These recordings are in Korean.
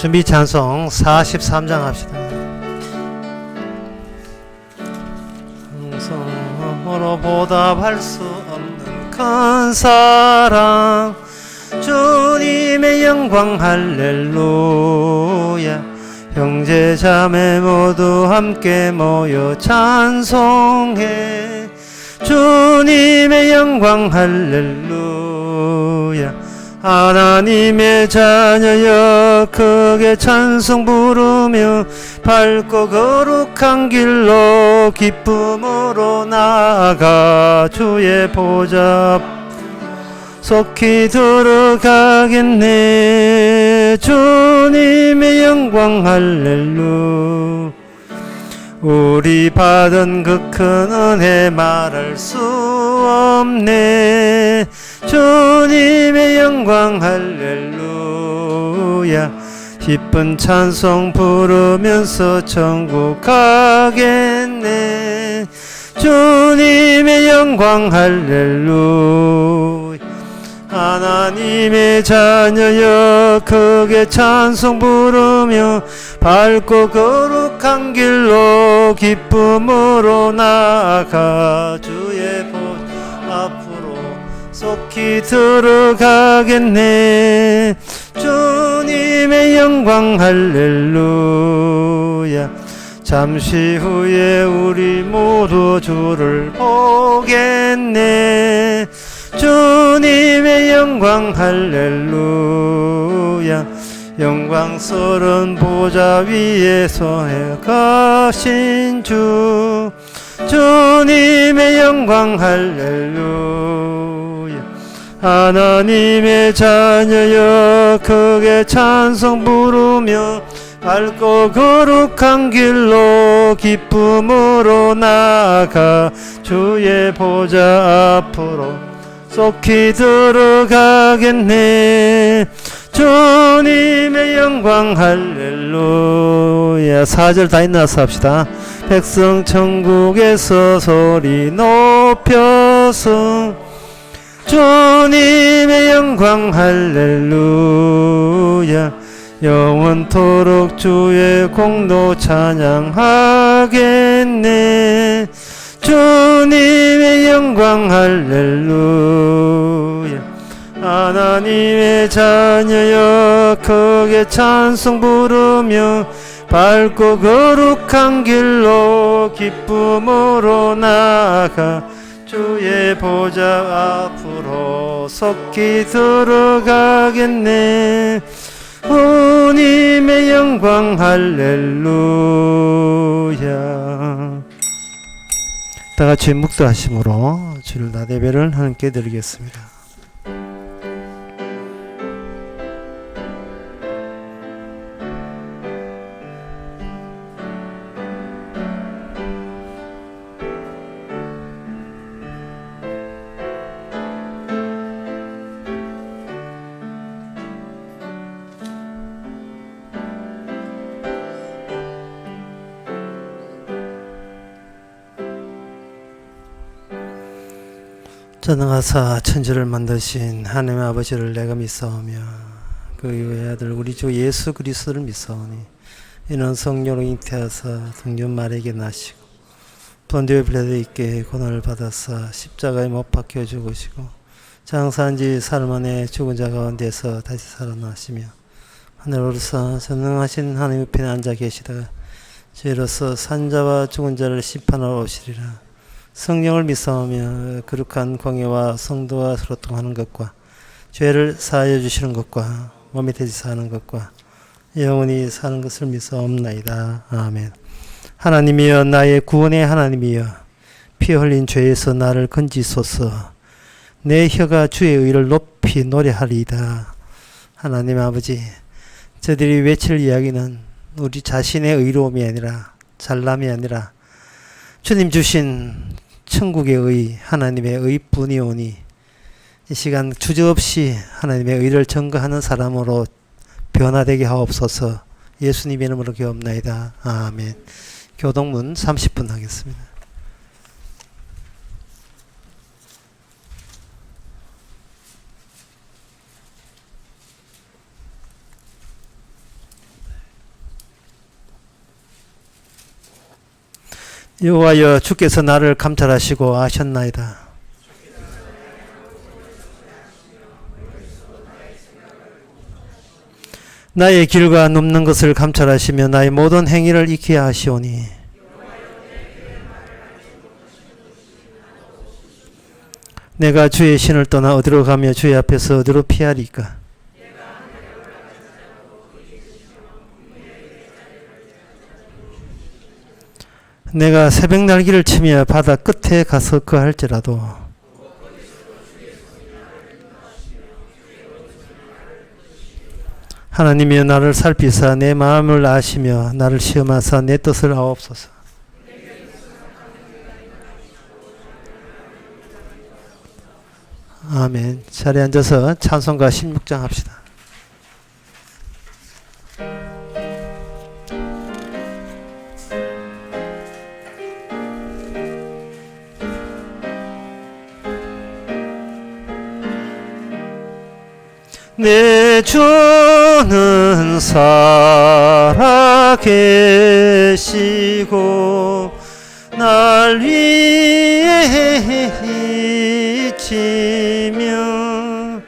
준비 찬송 43장 합시다. 성성으로 보답할 수 없는 큰 사랑, 주님의 영광 할렐루야. 형제 자매 모두 함께 모여 찬송해. 주님의 영광 할렐루야. 하나님의 자녀여 크게 찬송 부르며 밝고 거룩한 길로 기쁨으로 나아가 주의 보좌 속히 들어가겠네. 주님의 영광 할렐루야. 우리 받은 그 큰 은혜 말할 수 없네. 주님의 영광 할렐루야. 기쁜 찬송 부르면서 천국 가겠네. 주님의 영광 할렐루야. 하나님의 자녀여 크게 찬송 부르며 밝고 거룩한 길로 기쁨으로 나아가 주의 보좌 앞으로 속히 들어가겠네. 주님의 영광 할렐루야. 잠시 후에 우리 모두 주를 보겠네. 주님의 영광 할렐루야. 영광스러운 보좌 위에서 가신 주, 주님의 영광 할렐루야. 하나님의 자녀여 크게 찬송 부르며 밝고 거룩한 길로 기쁨으로 나아가 주의 보좌 앞으로 속히 들어가겠네. 주님의 영광 할렐루야. 4절 다 있나서 합시다. 백성 천국에서 소리 높여서 주님의 영광 할렐루야. 영원토록 주의 공로 찬양하겠네. 주님의 영광 할렐루야. 하나님의 자녀여 크게 찬송 부르며 밝고 거룩한 길로 기쁨으로 나아가 주의 보좌 앞으로 속히 들어가겠네. 주님의 영광 할렐루야. 다같이 묵도하심으로 주를 나대배를 함께 드리겠습니다. 전능하사 천지를 만드신 하나님 아버지를 내가 믿사오며 그 외아들 우리 주 예수 그리스도를 믿사오니 이는 성령으로 잉태하사 동전 마리아에게 나시고 본디오 빌라도에게 고난을 받아사 십자가에 못 박혀 죽으시고 장사한 지 사흘 만에 죽은 자 가운데서 다시 살아나시며 하늘로서 전능하신 하나님의 편에 앉아 계시다가 죄로서 산자와 죽은 자를 심판하러 오시리라. 성령을 믿사오며 거룩한 공예와 성도와 소통하는 것과 죄를 사하여 주시는 것과 몸이 되지 사는 것과 영원히 사는 것을 믿사옵나이다. 아멘. 하나님이여 나의 구원의 하나님이여 피 흘린 죄에서 나를 건지소서. 내 혀가 주의 의를 높이 노래하리이다. 하나님 아버지, 저들이 외칠 이야기는 우리 자신의 의로움이 아니라 잘남이 아니라 주님 주신 천국의 의, 하나님의 의뿐이오니 이 시간 주저없이 하나님의 의를 전거하는 사람으로 변화되게 하옵소서. 예수님의 이름으로 기도합나이다. 아멘. 교동문 30분 하겠습니다. 여호와여 주께서 나를 감찰하시고 아셨나이다. 나의 길과 눕는 것을 감찰하시며 나의 모든 행위를 익히게 하시오니 내가 주의 신을 떠나 어디로 가며 주의 앞에서 어디로 피하리까? 내가 새벽 날개를 치며 바다 끝에 가서 거할지라도 하나님이여 나를 살피사 내 마음을 아시며 나를 시험하사 내 뜻을 아옵소서. 아멘. 자리에 앉아서 찬송가 16장 합시다. 내 주는 살아계시고 날 위해 있으며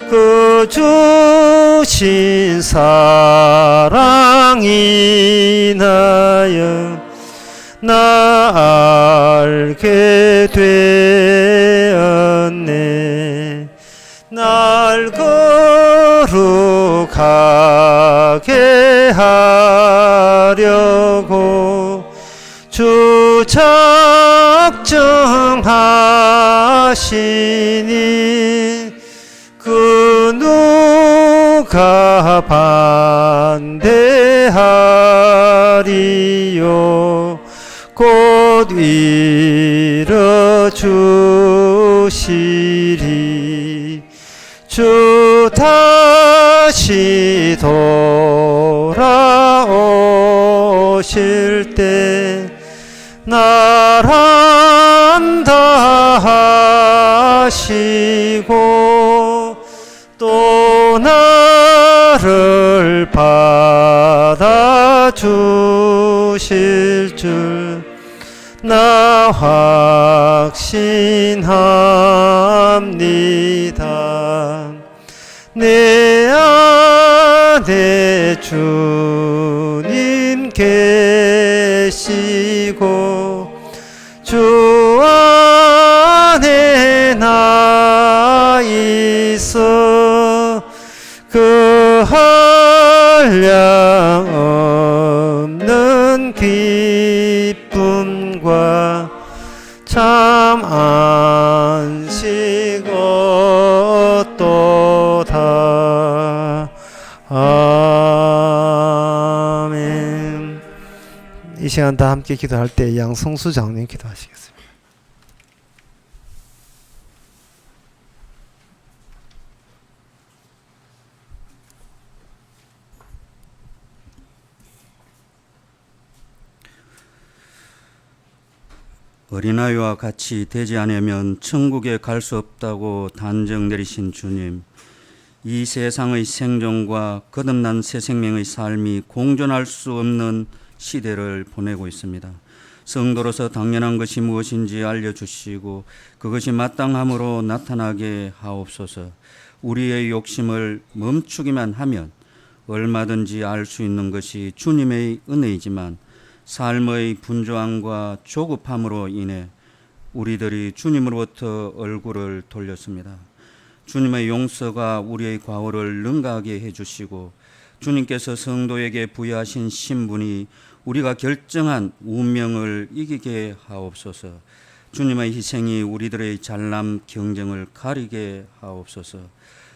그 주신 사랑 인하여 나 알게 되었네. 날 거룩하게 하려고 주 작정하시니 그 누가 반대하리요. 곧 이뤄주시리. 주 다시 돌아오실 때 나란다 하시고 또 나를 받아주실 줄 나 확신합니다. 내 안에 주님 계시고 주 안에 나 있어 그 한량 없는 기쁨과 참 안식 얻도다. 아멘. 이 시간 다 함께 기도할 때 양성수 장로님 기도하시겠습니다. 어린아이와 같이 되지 않으면 천국에 갈 수 없다고 단정 내리신 주님, 이 세상의 생존과 거듭난 새 생명의 삶이 공존할 수 없는 시대를 보내고 있습니다. 성도로서 당연한 것이 무엇인지 알려주시고 그것이 마땅함으로 나타나게 하옵소서. 우리의 욕심을 멈추기만 하면 얼마든지 알 수 있는 것이 주님의 은혜이지만 삶의 분주함과 조급함으로 인해 우리들이 주님으로부터 얼굴을 돌렸습니다. 주님의 용서가 우리의 과오를 능가하게 해주시고 주님께서 성도에게 부여하신 신분이 우리가 결정한 운명을 이기게 하옵소서. 주님의 희생이 우리들의 잘남 경쟁을 가리게 하옵소서.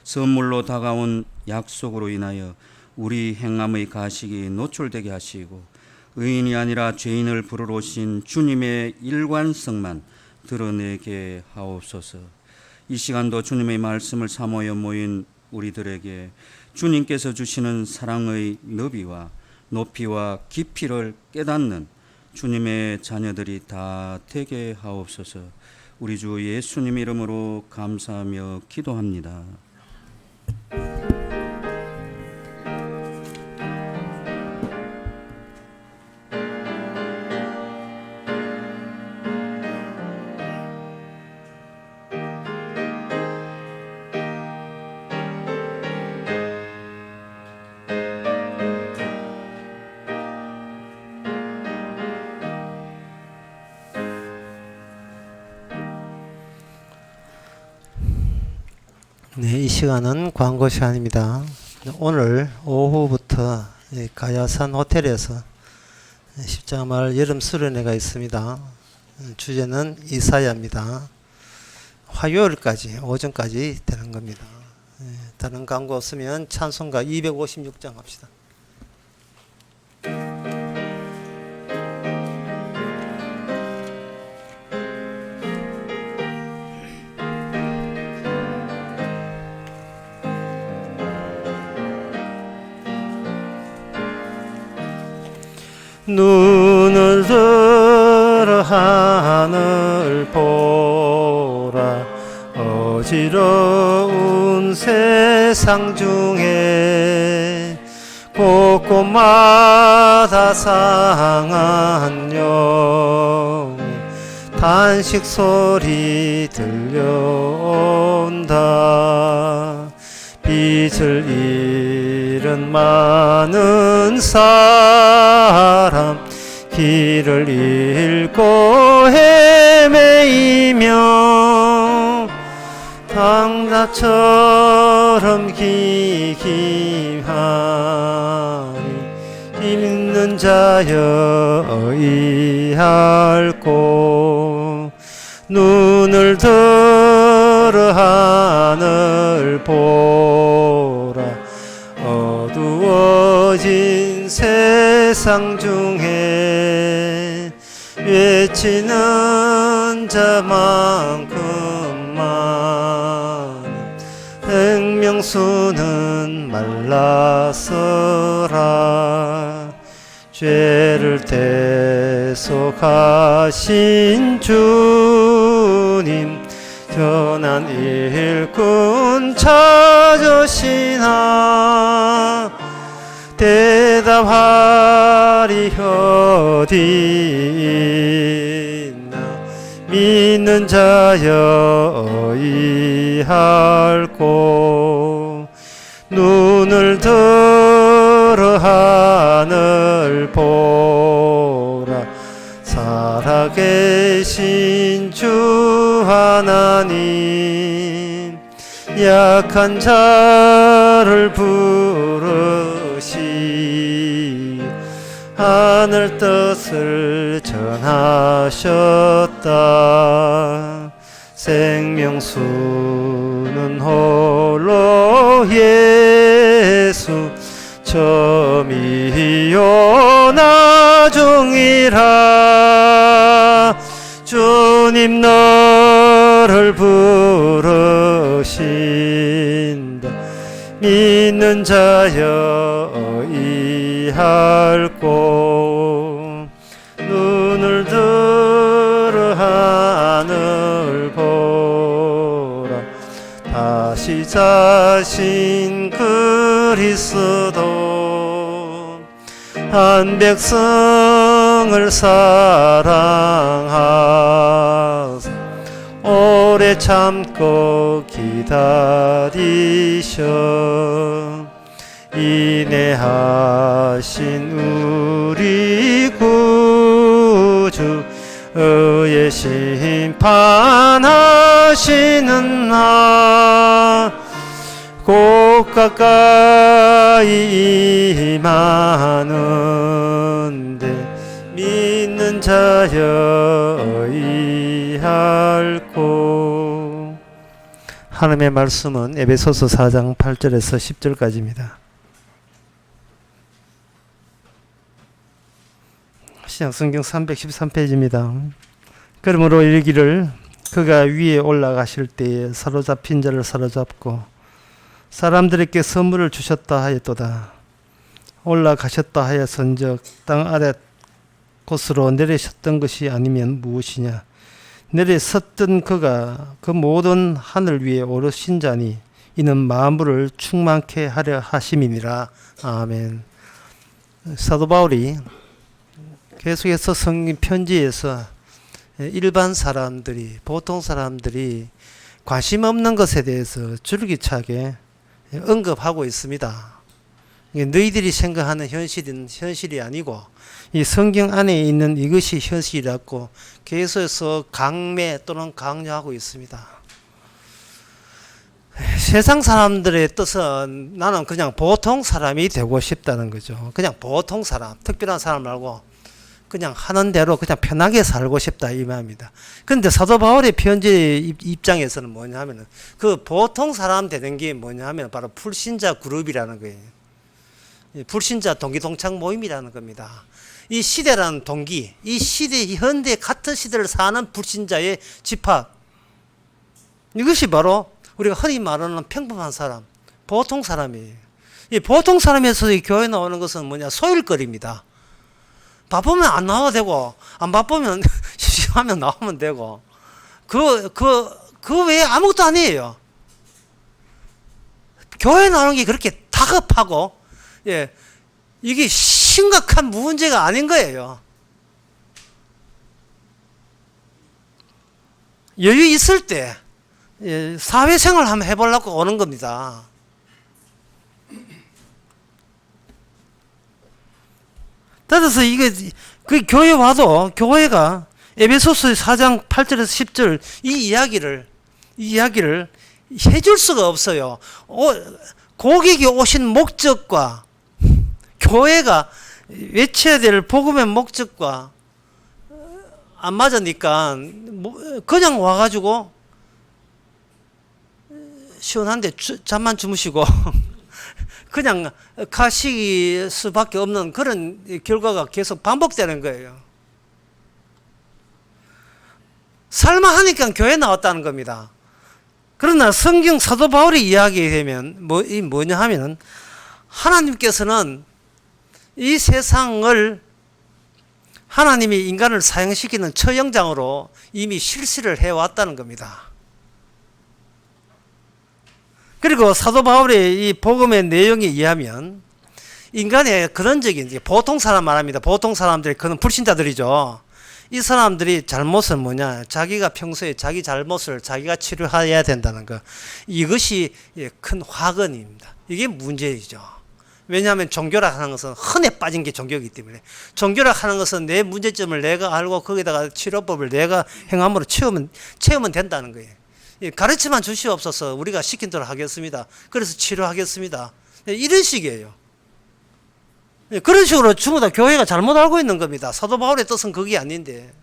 선물로 다가온 약속으로 인하여 우리 행함의 가식이 노출되게 하시고 의인이 아니라 죄인을 부르러 오신 주님의 일관성만 드러내게 하옵소서. 이 시간도 주님의 말씀을 사모여 모인 우리들에게 주님께서 주시는 사랑의 너비와 높이와 깊이를 깨닫는 주님의 자녀들이 다 되게 하옵소서. 우리 주 예수님 이름으로 감사하며 기도합니다. 네, 이 시간은 광고 시간입니다. 오늘 오후부터 가야산 호텔에서 십자가 마을 여름 수련회가 있습니다. 주제는 이사야입니다. 화요일까지 오전까지 되는 겁니다. 다른 광고 없으면 찬송가 256장 합시다. 눈을 들어 하늘 보라. 어지러운 세상 중에 곳곳마다 상한 영의 탄식 소리 들려온다. 빛을 잃은 많은 사람, 길을 잃고 헤매이며 당나처럼 기기하니 힘있는 자여 의할고. 눈을 들어 하늘 보라. 어두워진 세상 중에 외치는 자만큼만 생명수는 말라서라. 죄를 대속하신 주님, 전한 일꾼 찾으시나. 대답하리 어디 있나. 믿는 자여 의할고. 눈을 들어 하늘 보라. 살아계신 주 하나님, 약한 자를 부르시 하늘 뜻을 전하셨다. 생명수는 홀로 예수, 처음이요 나중이라. 주님 너를 부르신다. 믿는 자여 의할고. 눈을 들어 하늘 보라. 다시 자신 그리스도 한 백성을 사랑하사 오래 참고 기다리셔. 인내하신 우리 구주, 의의 심판하시는 나. 곧 가까이 임하는데 믿는 자여 의할고. 하나님의 말씀은 에베소서 4장 8절에서 10절까지입니다. 신약성경 313페이지입니다. 그러므로 이르기를 그가 위에 올라가실 때에 사로잡힌 자를 사로잡고 사람들에게 선물을 주셨다 하였도다. 올라가셨다 하였은즉 땅 아래 곳으로 내리셨던 것이 아니면 무엇이냐. 내리섰던 그가 그 모든 하늘 위에 오르신 자니 이는 만물을 충만케 하려 하심이니라. 아멘. 사도 바울이 계속해서 성경 편지에서 일반 사람들이, 보통 사람들이 관심 없는 것에 대해서 줄기차게 언급하고 있습니다. 너희들이 생각하는 현실은 현실이 아니고 이 성경 안에 있는 이것이 현실이라고 계속해서 강매 또는 강조하고 있습니다. 세상 사람들의 뜻은 나는 그냥 보통 사람이 되고 싶다는 거죠. 그냥 보통 사람, 특별한 사람 말고 그냥 하는 대로 그냥 편하게 살고 싶다 이 말입니다. 그런데 사도 바울의 편지 입장에서는 뭐냐면은 그 보통 사람 되는 게 뭐냐면 바로 불신자 그룹이라는 거예요. 불신자 동기 동창 모임이라는 겁니다. 이 시대라는 동기, 이 시대 현대 같은 시대를 사는 불신자의 집합, 이것이 바로 우리가 흔히 말하는 평범한 사람, 보통 사람이에요. 이 보통 사람에서 이 교회 나오는 것은 뭐냐, 소일거리입니다. 바쁘면 안 나와도 되고, 안 바쁘면 심심하면 나오면 되고, 그 외에 아무것도 아니에요. 교회 나오는 게 그렇게 다급하고, 예, 이게 심각한 문제가 아닌 거예요. 여유 있을 때, 예, 사회생활 한번 해보려고 오는 겁니다. 따라서 이게 그 교회 와도 교회가 에베소서 4장 8절에서 10절 이 이야기를 해줄 수가 없어요. 고객이 오신 목적과 교회가 외쳐야 될 복음의 목적과 안 맞으니까 그냥 와가지고 시원한데 잠만 주무시고 그냥 가실 수밖에 없는 그런 결과가 계속 반복되는 거예요. 살만하니까 교회 나왔다는 겁니다. 그러나 성경 사도 바울이 이야기되면 뭐냐 하면은 하나님께서는 이 세상을 하나님이 인간을 사용시키는 처형장으로 이미 실시를 해왔다는 겁니다. 그리고 사도 바울의 이 복음의 내용에 의하면 인간의 근원적인 보통 사람 말합니다. 보통 사람들이 그는 불신자들이죠. 이 사람들이 잘못은 뭐냐? 자기가 평소에 자기 잘못을 자기가 치료해야 된다는 것. 이것이 큰 화근입니다. 이게 문제이죠. 왜냐하면 종교라 하는 것은 흔해 빠진 게 종교이기 때문에 종교라 하는 것은 내 문제점을 내가 알고 거기다가 치료법을 내가 행함으로 채우면 된다는 거예요. 가르치만 주시옵소서 우리가 시킨 대로 하겠습니다. 그래서 치료하겠습니다. 이런 식이에요. 그런 식으로 전부 다 교회가 잘못 알고 있는 겁니다. 사도 바울의 뜻은 그게 아닌데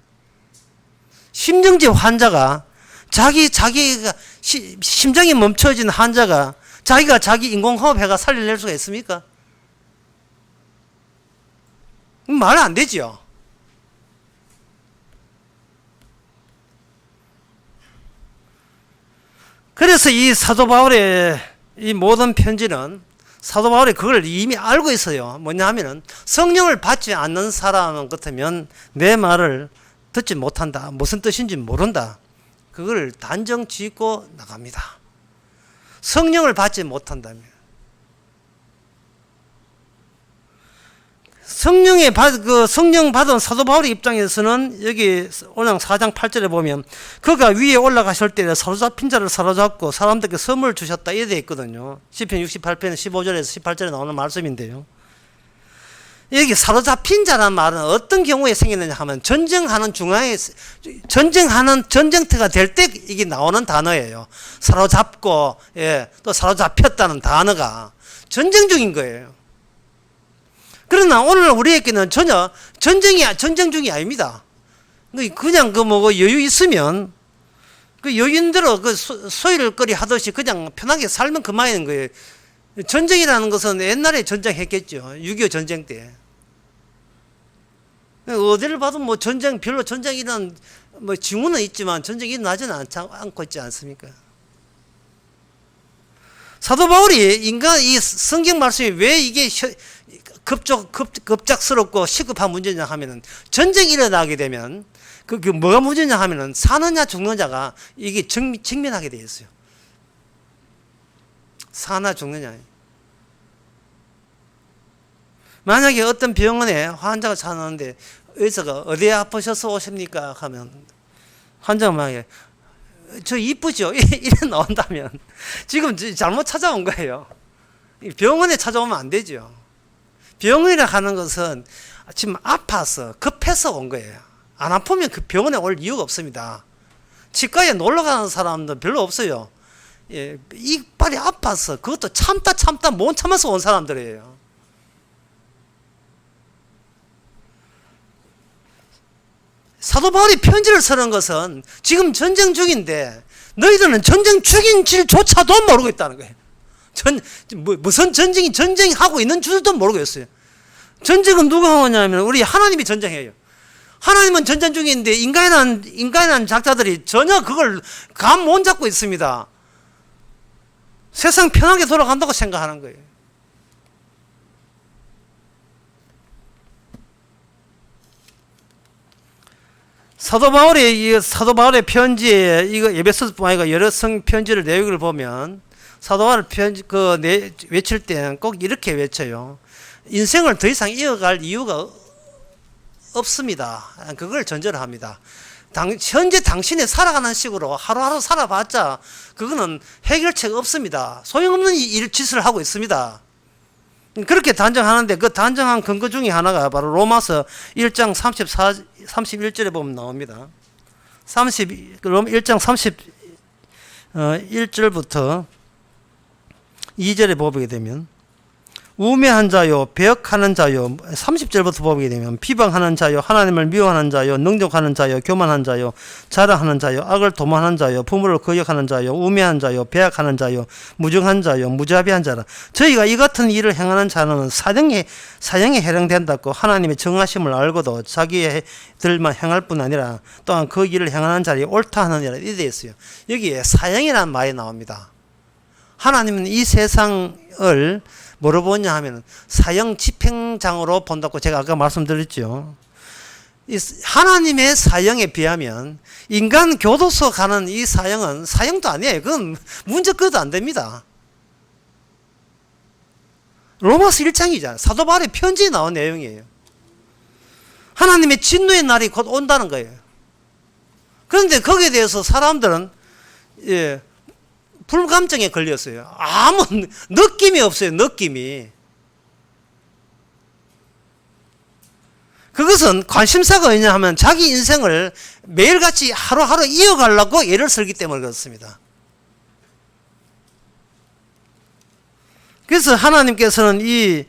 심정지 환자가 자기가 심장이 멈춰진 환자가 자기가 자기 인공호흡 해가 살려낼 수가 있습니까? 말 안 되죠. 그래서 이 사도 바울의 이 모든 편지는 사도 바울이 그걸 이미 알고 있어요. 뭐냐 하면은 성령을 받지 않는 사람 같으면 내 말을 듣지 못한다. 무슨 뜻인지 모른다. 그걸 단정 짓고 나갑니다. 성령을 받지 못한다면 성령 받은 사도 바울의 입장에서는 여기 오늘 4장 8절에 보면 그가 위에 올라가실 때 사로잡힌 자를 사로잡고 사람들에게 선물을 주셨다 이렇게 되어 있거든요. 시편 68편 15절에서 18절에 나오는 말씀인데요. 여기 사로잡힌 자라는 말은 어떤 경우에 생기느냐 하면 전쟁하는 전쟁터가 될 때 이게 나오는 단어예요. 사로잡고, 예, 또 사로잡혔다는 단어가 전쟁 중인 거예요. 그러나 오늘 우리에게는 전혀 전쟁 중이 아닙니다. 그냥 여유 있으면 그 여인대로 그 소일거리 하듯이 그냥 편하게 살면 그만인 거예요. 전쟁이라는 것은 옛날에 전쟁했겠죠. 6.25 전쟁 때. 어디를 봐도 별로 전쟁이란 징후는 있지만 전쟁이 일어나지는 않고 있지 않습니까? 사도 바울이 이 성경 말씀이 왜 이게 급작스럽고 시급한 문제냐 하면은 전쟁이 일어나게 되면 그게 뭐가 문제냐 하면은 사느냐 죽느냐가 이게 직면하게 되어 있어요. 사나 죽느냐. 만약에 어떤 병원에 환자가 찾았는데 의사가 어디에 아프셔서 오십니까 하면 환자가 만약에 저 이쁘죠? 이래 나온다면 지금 잘못 찾아온 거예요. 병원에 찾아오면 안 되죠. 병원이라 하는 것은 지금 아파서 급해서 온 거예요. 안 아프면 그 병원에 올 이유가 없습니다. 치과에 놀러 가는 사람도 별로 없어요. 예, 이빨이 아파서 그것도 참다 못 참아서 온 사람들이에요. 사도 바울이 편지를 쓰는 것은 지금 전쟁 중인데 너희들은 전쟁 중인 줄조차도 모르고 있다는 거예요. 무슨 전쟁하고 있는 줄도 모르겠어요. 전쟁은 누가 하냐면 우리 하나님이 전쟁해요. 하나님은 전쟁 중인데 인간이란 작자들이 전혀 그걸 감 못 잡고 있습니다. 세상 편하게 돌아간다고 생각하는 거예요. 사도 바울의 편지에 이거 에베소서뿐만 아니라 여러 성 편지를 내용을 보면 사도 바울 편지 외칠 때는 꼭 이렇게 외쳐요. 인생을 더 이상 이어갈 이유가 없습니다. 그걸 전제로 합니다. 현재 당신이 살아가는 식으로 하루하루 살아봤자 그거는 해결책 없습니다. 소용없는 짓을 하고 있습니다. 그렇게 단정하는데 그 단정한 근거 중에 하나가 바로 로마서 1장 31절에 보면 나옵니다. 1장 31절부터 2절에 보게 되면 우매한 자요, 배역하는 자요, 30절부터 보게 되면 비방하는 자요, 하나님을 미워하는 자요, 능욕하는 자요, 교만한 자요, 자랑하는 자요, 악을 도모하는 자요, 부모를 거역하는 자요, 우매한 자요, 배역하는 자요, 무정한 자요, 무자비한 자라. 저희가 이 같은 일을 행하는 자는 사형에 해당된다고 하나님의 정하심을 알고도 자기들만 행할 뿐 아니라 또한 그 일을 행하는 자리 옳다 하는 이라 이래 있어요. 여기에 사형이라는 말이 나옵니다. 하나님은 이 세상을 뭐로 보냐 하면 사형 집행장으로 본다고 제가 아까 말씀드렸죠. 하나님의 사형에 비하면 인간 교도소 가는 이 사형은 사형도 아니에요. 그건 문제 꺼도 안 됩니다. 로마서 1장이잖아요. 사도 바울의 편지에 나온 내용이에요. 하나님의 진노의 날이 곧 온다는 거예요. 그런데 거기에 대해서 사람들은 불감증에 걸렸어요. 아무 느낌이 없어요. 느낌이. 그것은 관심사가 왜냐 하면 자기 인생을 매일같이 하루하루 이어가려고 애를 쓰기 때문에 그렇습니다. 그래서 하나님께서는 이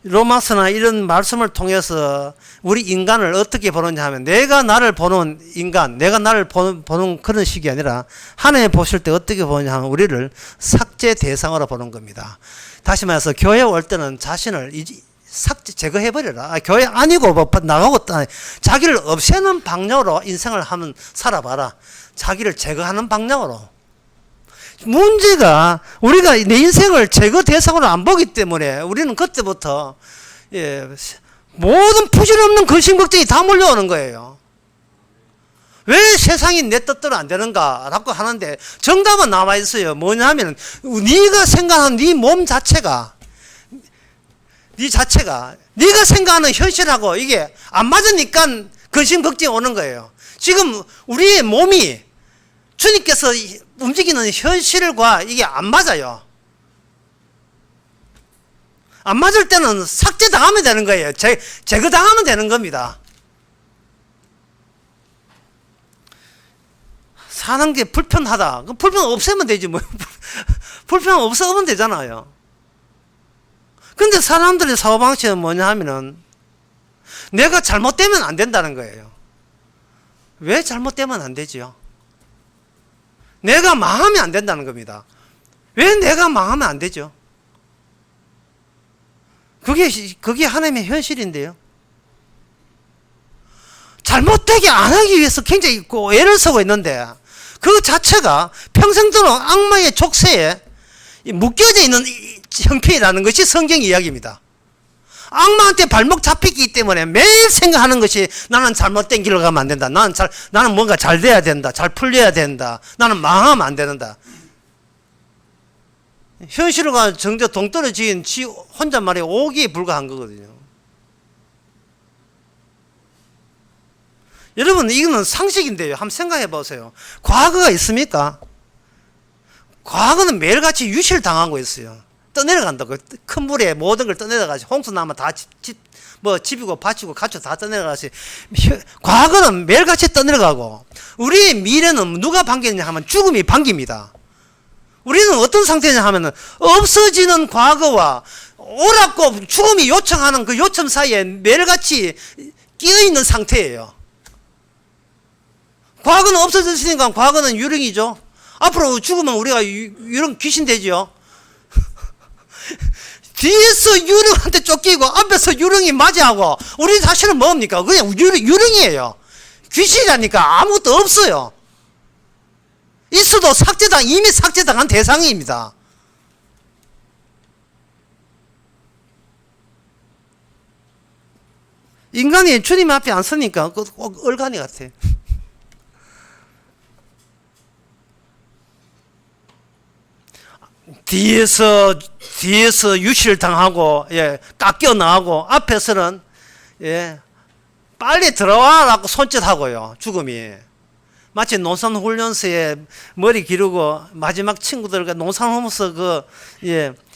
로마서나 이런 말씀을 통해서 우리 인간을 어떻게 보느냐 하면 내가 나를 보는 인간, 내가 나를 보는 그런 식이 아니라 하나님 보실 때 어떻게 보느냐 하면 우리를 삭제 대상으로 보는 겁니다. 다시 말해서 교회 올 때는 자신을 제거해버려라. 교회 아니고 나가고 자기를 없애는 방향으로 인생을 한번 살아봐라. 자기를 제거하는 방향으로. 문제가 우리가 내 인생을 제거 대상으로 안 보기 때문에 우리는 그때부터 모든 부질없는 근심 걱정이 다 몰려오는 거예요. 왜 세상이 내 뜻대로 안 되는가 라고 하는데 정답은 나와 있어요. 뭐냐 하면 네가 생각하는 네 몸 자체가 네가 생각하는 현실하고 이게 안 맞으니까 근심 걱정이 오는 거예요. 지금 우리의 몸이 주님께서 움직이는 현실과 이게 안 맞아요. 안 맞을 때는 삭제당하면 되는 거예요. 제거당하면 되는 겁니다. 사는 게 불편하다. 그 불편 없애면 되지 뭐. 불편 없애면 되잖아요. 근데 사람들의 사고방식은 뭐냐 하면은 내가 잘못되면 안 된다는 거예요. 왜 잘못되면 안 되지요? 내가 망하면 안 된다는 겁니다. 왜 내가 망하면 안 되죠? 그게 하나님의 현실인데요. 잘못되게 안 하기 위해서 굉장히 애를 쓰고 있는데 그 자체가 평생도록 악마의 족쇄에 묶여져 있는 형편이라는 것이 성경 이야기입니다. 악마한테 발목 잡히기 때문에 매일 생각하는 것이 나는 잘못된 길로 가면 안 된다. 나는 뭔가 잘 돼야 된다. 잘 풀려야 된다. 나는 망하면 안 된다. 현실과 정작 동떨어진 지 혼잣말에 오기에 불과한 거거든요. 여러분 이거는 상식인데요. 한번 생각해 보세요. 과거가 있습니까? 과거는 매일같이 유실을 당하고 있어요. 떠내려간다고. 큰 물에 모든 걸 떠내려가지. 홍수 나면 다 집이고 밭이고 가축 다 떠내려가지. 과거는 매일같이 떠내려가고 우리의 미래는 누가 반기느냐 하면 죽음이 반깁니다. 우리는 어떤 상태냐 하면은 없어지는 과거와 옳았고 죽음이 요청하는 그 요청 사이에 매일같이 끼어있는 상태예요. 과거는 없어졌으니까 과거는 유령이죠. 앞으로 죽으면 우리가 유령 귀신 되죠. 뒤에서 유령한테 쫓기고 앞에서 유령이 맞이하고 우리 자신은 뭡니까? 그냥 유령이에요. 귀신이라니까 아무것도 없어요. 있어도 이미 삭제당한 대상입니다. 인간이 주님 앞에 안 서니까 꼭 얼간이 같아. 뒤에서 유시를 당하고, 예, 깎여 나가고, 앞에서는, 예, 빨리 들어와라고 손짓하고요, 죽음이. 마치 농산훈련소에 머리 기르고, 마지막 친구들과 농산훈련소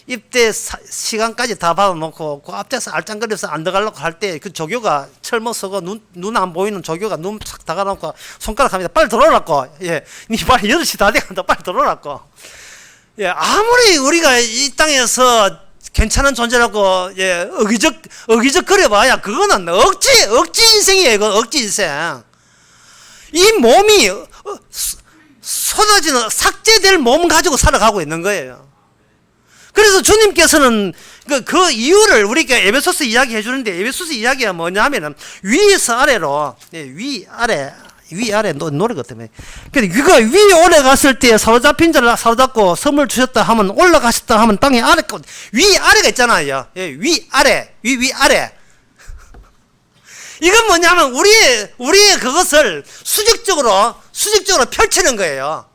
입대 시간까지 다 받아놓고, 그 앞에서 알짱거려서 안 들어가려고 할 때, 그 조교가 철모 서고, 눈 안 보이는 조교가 눈 착 다가놓고, 손가락 합니다. 빨리 들어오라고. 예, 니 빨리 8시 다 돼간다. 빨리 들어오라고. 예, 아무리 우리가 이 땅에서 괜찮은 존재라고, 예, 어기적 거려봐야 그거는 억지 인생이에요. 이거 억지 인생. 이 몸이 쏟아지는 삭제될 몸 가지고 살아가고 있는 거예요. 그래서 주님께서는 그 이유를 우리가 에베소서 이야기 해주는데, 에베소서 이야기가 뭐냐 하면은 위에서 아래로, 예, 위아래 노래가 때문에. 근데 그가 위에 올라갔을 때 사로잡힌 자를 사로잡고 선물 주셨다 하면, 올라가셨다 하면 땅에 아래, 위아래가 있잖아요. 예, 위아래. 이건 뭐냐면 우리의 그것을 수직적으로 펼치는 거예요.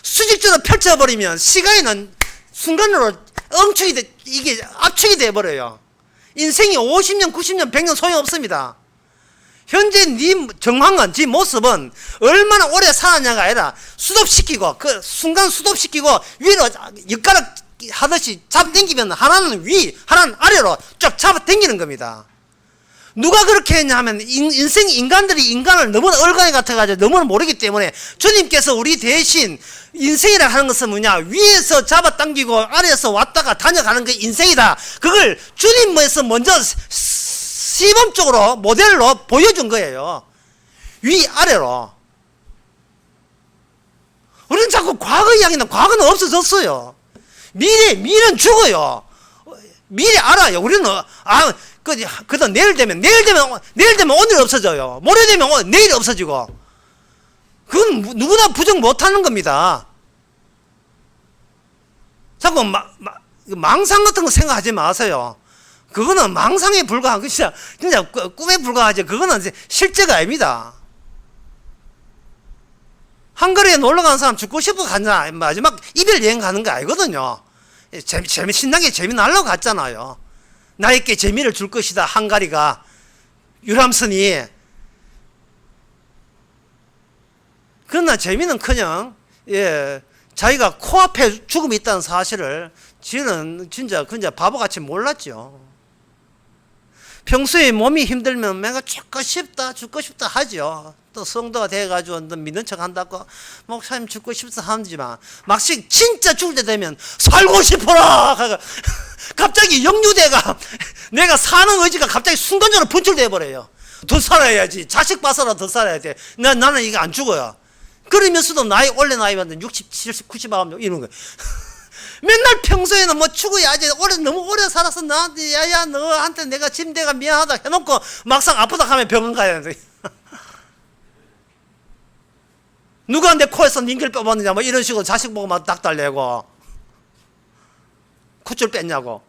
수직적으로 펼쳐버리면 시간에는 순간으로 이게 압축이 돼버려요. 인생이 50년, 90년, 100년 소용없습니다. 현재 네 정황은, 네 모습은 얼마나 오래 살았냐가 아니라 수습시키고, 그 순간 수습시키고 위로 엿가락 하듯이 잡아당기면 하나는 위, 하나는 아래로 쫙 잡아당기는 겁니다. 누가 그렇게 했냐 하면 인간들이 인간을 너무나 얼간이 같아가지고 너무나 모르기 때문에 주님께서 우리 대신 인생이라 하는 것은 뭐냐, 위에서 잡아당기고 아래에서 왔다가 다녀가는 게 인생이다. 그걸 주님께서 먼저 시범적으로 모델로 보여준 거예요. 위아래로. 우리는 자꾸 과거 이야기는, 과거는 없어졌어요. 미래는 죽어요. 미래 알아요. 우리는 그다 내일 되면 오늘 없어져요. 모레 되면 내일 없어지고. 그건 누구나 부정 못하는 겁니다. 자꾸 망상 같은 거 생각하지 마세요. 그거는 망상에 불과한, 진짜 꿈에 불과하지. 그거는 실제가 아닙니다. 한거리에 놀러 가는 사람 죽고 싶어 갔나, 마지막 이별 여행 가는 거 아니거든요. 신나게 재미 날려고 갔잖아요. 나에게 재미를 줄 것이다, 한가리가. 유람선이. 그러나 재미는 그냥, 예, 자기가 코앞에 죽음이 있다는 사실을 지는 진짜 바보같이 몰랐죠. 평소에 몸이 힘들면 내가 죽고 싶다 하죠. 또 성도가 돼가지고 믿는 척 한다고 목사님 죽고 싶다 하지만 막상 진짜 죽을 때 되면 살고 싶어라. 갑자기 영유대가 내가 사는 의지가 갑자기 순간적으로 분출돼 버려요. 더 살아야지. 자식 봐서라 더 살아야 돼. 나는 이게 안 죽어요. 그러면서도 원래 나이면 60, 70, 90 하면 이런 거예요. 맨날 평소에는 뭐 죽어야지, 너무 오래 살아서 나한테, 야야, 너한테 내가 짐대가 미안하다 해놓고 막상 아프다 하면 병원 가야 돼. 누가 내 코에서 닌겔 빼봤느냐, 뭐 이런 식으로 자식 보고 막 닥달내고. 콧줄 뺐냐고.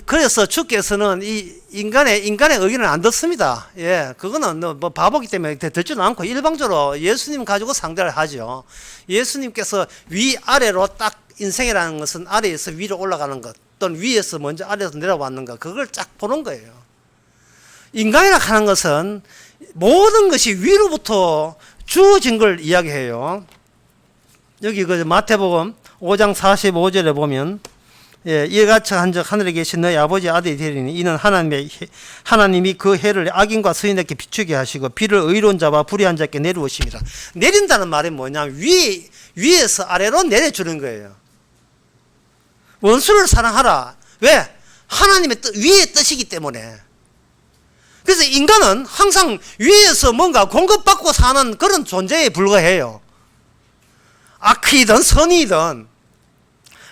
그래서 주께서는 이 인간의 의견을 안 듣습니다. 예, 그거는 뭐 바보기 때문에 듣지도 않고 일방적으로 예수님 가지고 상대를 하죠. 예수님께서 위아래로 딱 인생이라는 것은 아래에서 위로 올라가는 것, 또는 위에서 먼저 아래에서 내려왔는 것, 그걸 쫙 보는 거예요. 인간이라 하는 것은 모든 것이 위로부터 주어진 걸 이야기해요. 여기 그 마태복음 5장 45절에 보면, 예, 이에 같이 한적 하늘에 계신 너희 아버지 아들이 되리니 이는 하나님이 그 해를 악인과 선인에게 비추게 하시고 비를 의로운 자와 불의한 자께 내려오십니다. 내린다는 말이 뭐냐면 위에서 아래로 내려주는 거예요. 원수를 사랑하라. 왜? 하나님의 위의 뜻이기 때문에. 그래서 인간은 항상 위에서 뭔가 공급받고 사는 그런 존재에 불과해요. 악이든 선이든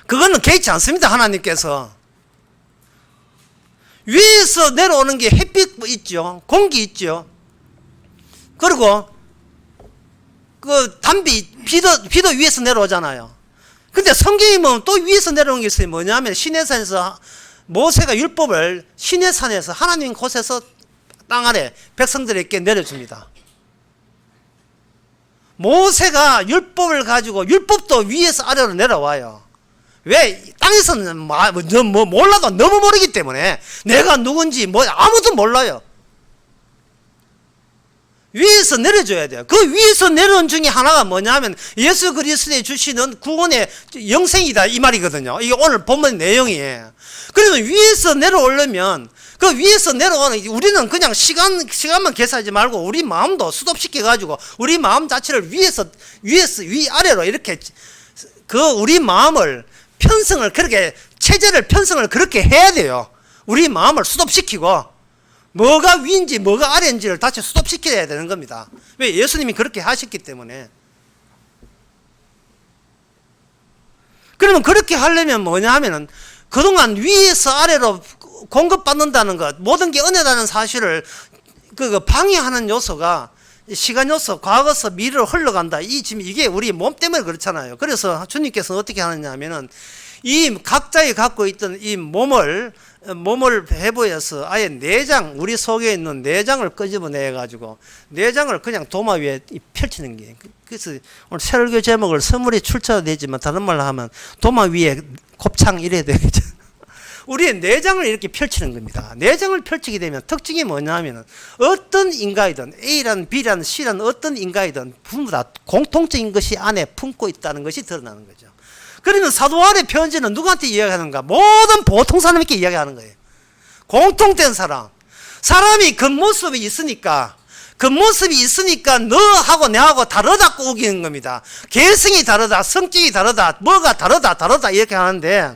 그거는 개의치 않습니다. 하나님께서 위에서 내려오는 게 햇빛 있죠, 공기 있죠, 그리고 그 담비 비도 위에서 내려오잖아요. 근데 성경에 보면 또 위에서 내려오는 게 있어요. 뭐냐면 시내산에서 모세가 율법을 시내산에서 하나님 곳에서 땅 아래 백성들에게 내려줍니다. 모세가 율법을 가지고 율법도 위에서 아래로 내려와요. 왜? 땅에서는 몰라도 너무 모르기 때문에 내가 누군지 아무도 몰라요. 위에서 내려줘야 돼요. 그 위에서 내려온 중에 하나가 뭐냐면 예수 그리스도에 주시는 구원의 영생이다 이 말이거든요. 이게 오늘 본문 내용이에요. 그래서 위에서 내려오려면 그 위에서 내려오는 우리는 그냥 시간만 계산하지 말고 우리 마음도 수동시켜 가지고 우리 마음 자체를 위에서 위아래로 이렇게 우리 마음을 편성을 그렇게 체제를 편성을 그렇게 해야 돼요. 우리 마음을 수동시키고 뭐가 위인지 뭐가 아래인지를 다시 수동시켜야 되는 겁니다. 왜? 예수님이 그렇게 하셨기 때문에. 그러면 그렇게 하려면 뭐냐 하면은 그동안 위에서 아래로 공급받는다는 것, 모든 게 은혜라는 사실을 방해하는 요소가 시간 요소, 과거서 미래로 흘러간다. 지금 이게 우리 몸 때문에 그렇잖아요. 그래서 주님께서는 어떻게 하느냐 하면은 이 각자에 갖고 있던 이 몸을 해보여서 아예 내장, 우리 속에 있는 내장을 끄집어내 가지고 내장을 그냥 도마 위에 펼치는 게. 그래서 오늘 설교 제목을 선물이 출처가 되지만 다른 말로 하면 도마 위에 곱창 이래야 되겠죠. 우리의 내장을 이렇게 펼치는 겁니다. 내장을 펼치게 되면 특징이 뭐냐면 어떤 인간이든 A란 B란 C란 어떤 인간이든 전부 다 공통적인 것이 안에 품고 있다는 것이 드러나는 거죠. 그러면 사도 바울의 편지는 누구한테 이야기하는가? 모든 보통 사람에게 이야기하는 거예요. 공통된 사람이 겉모습이 있으니까 너하고 내하고 다르다고 우기는 겁니다. 개성이 다르다, 성격이 다르다, 뭐가 다르다 이렇게 하는데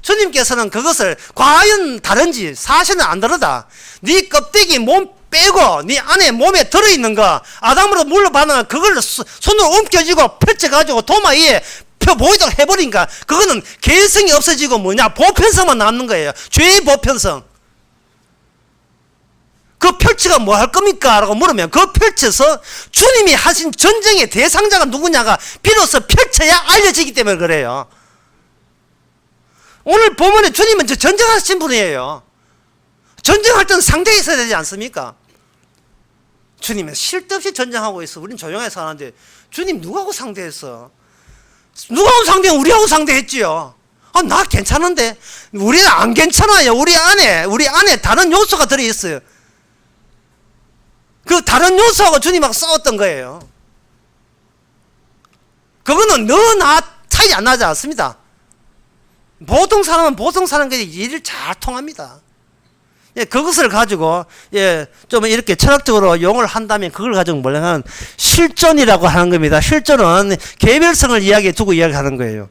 주님께서는 그것을 과연 다른지 사실은 안 다르다. 네 껍데기 몸 빼고 네 안에 몸에 들어있는 거 아담으로 물러받는 그걸 손으로 움켜쥐고 펼쳐가지고 도마 위에 보이도록 해버린가. 그거는 개성이 없어지고 보편성만 남는 거예요. 죄의 보편성. 그 펼치가 뭐 할 겁니까? 라고 물으면 그 펼쳐서 주님이 하신 전쟁의 대상자가 누구냐가 비로소 펼쳐야 알려지기 때문에 그래요. 오늘 본문에 주님은 전쟁하신 분이에요. 전쟁할 때는 상대가 있어야 되지 않습니까? 주님은 쉴 데 없이 전쟁하고 있어. 우린 조용해서 하는데 주님 누구하고 상대했어? 누구하고 상대는 우리하고 상대했지요. 나 괜찮은데 우리는 안 괜찮아요. 우리 안에 다른 요소가 들어있어요. 그 다른 요소하고 주님하고 싸웠던 거예요. 그거는 너 나 차이 안 나지 않습니다. 보통 사람은 보통 사람끼리 일을 잘 통합니다. 예, 그것을 가지고 좀 이렇게 철학적으로 용어를 한다면 그걸 가지고 뭐냐면 실존이라고 하는 겁니다. 실존은 개별성을 이야기해 두고 이야기하는 거예요.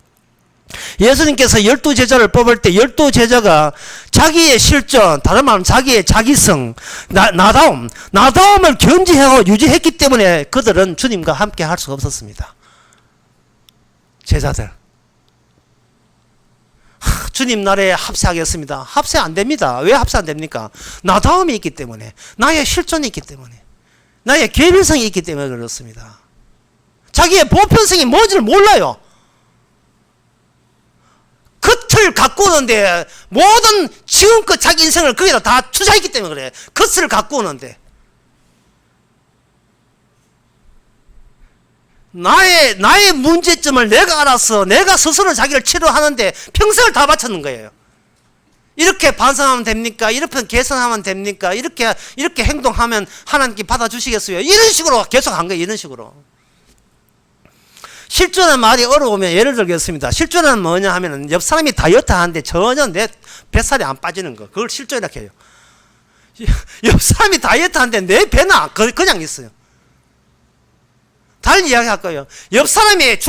예수님께서 12제자를 뽑을 때 12제자가 자기의 실존, 다른 말은 자기의 자기성, 나다움을 견지하고 유지했기 때문에 그들은 주님과 함께 할 수가 없었습니다. 제자들. 주님 나라에 합세하겠습니다. 합세 안 됩니다. 왜 합세 안 됩니까? 나다움이 있기 때문에, 나의 실존이 있기 때문에, 나의 개별성이 있기 때문에 그렇습니다. 자기의 보편성이 뭔지를 몰라요. 겉을 갖고 오는데 모든 지금껏 자기 인생을 거기다 다 투자했기 때문에 그래. 겉을 갖고 오는데 나의 문제점을 내가 알아서 내가 스스로 자기를 치료하는데 평생을 다 바쳤는 거예요. 이렇게 반성하면 됩니까? 이렇게 개선하면 됩니까? 이렇게 행동하면 하나님께 받아주시겠어요? 이런 식으로 계속 한 거예요. 이런 식으로. 실존한 말이 어려우면 예를 들겠습니다. 실존은 뭐냐 하면은 옆 사람이 다이어트 하는데 전혀 내 뱃살이 안 빠지는 거. 그걸 실존이라고 해요. 옆 사람이 다이어트 하는데 내 배는 그냥 있어요. 달리 이야기할 거예요. 옆 사람이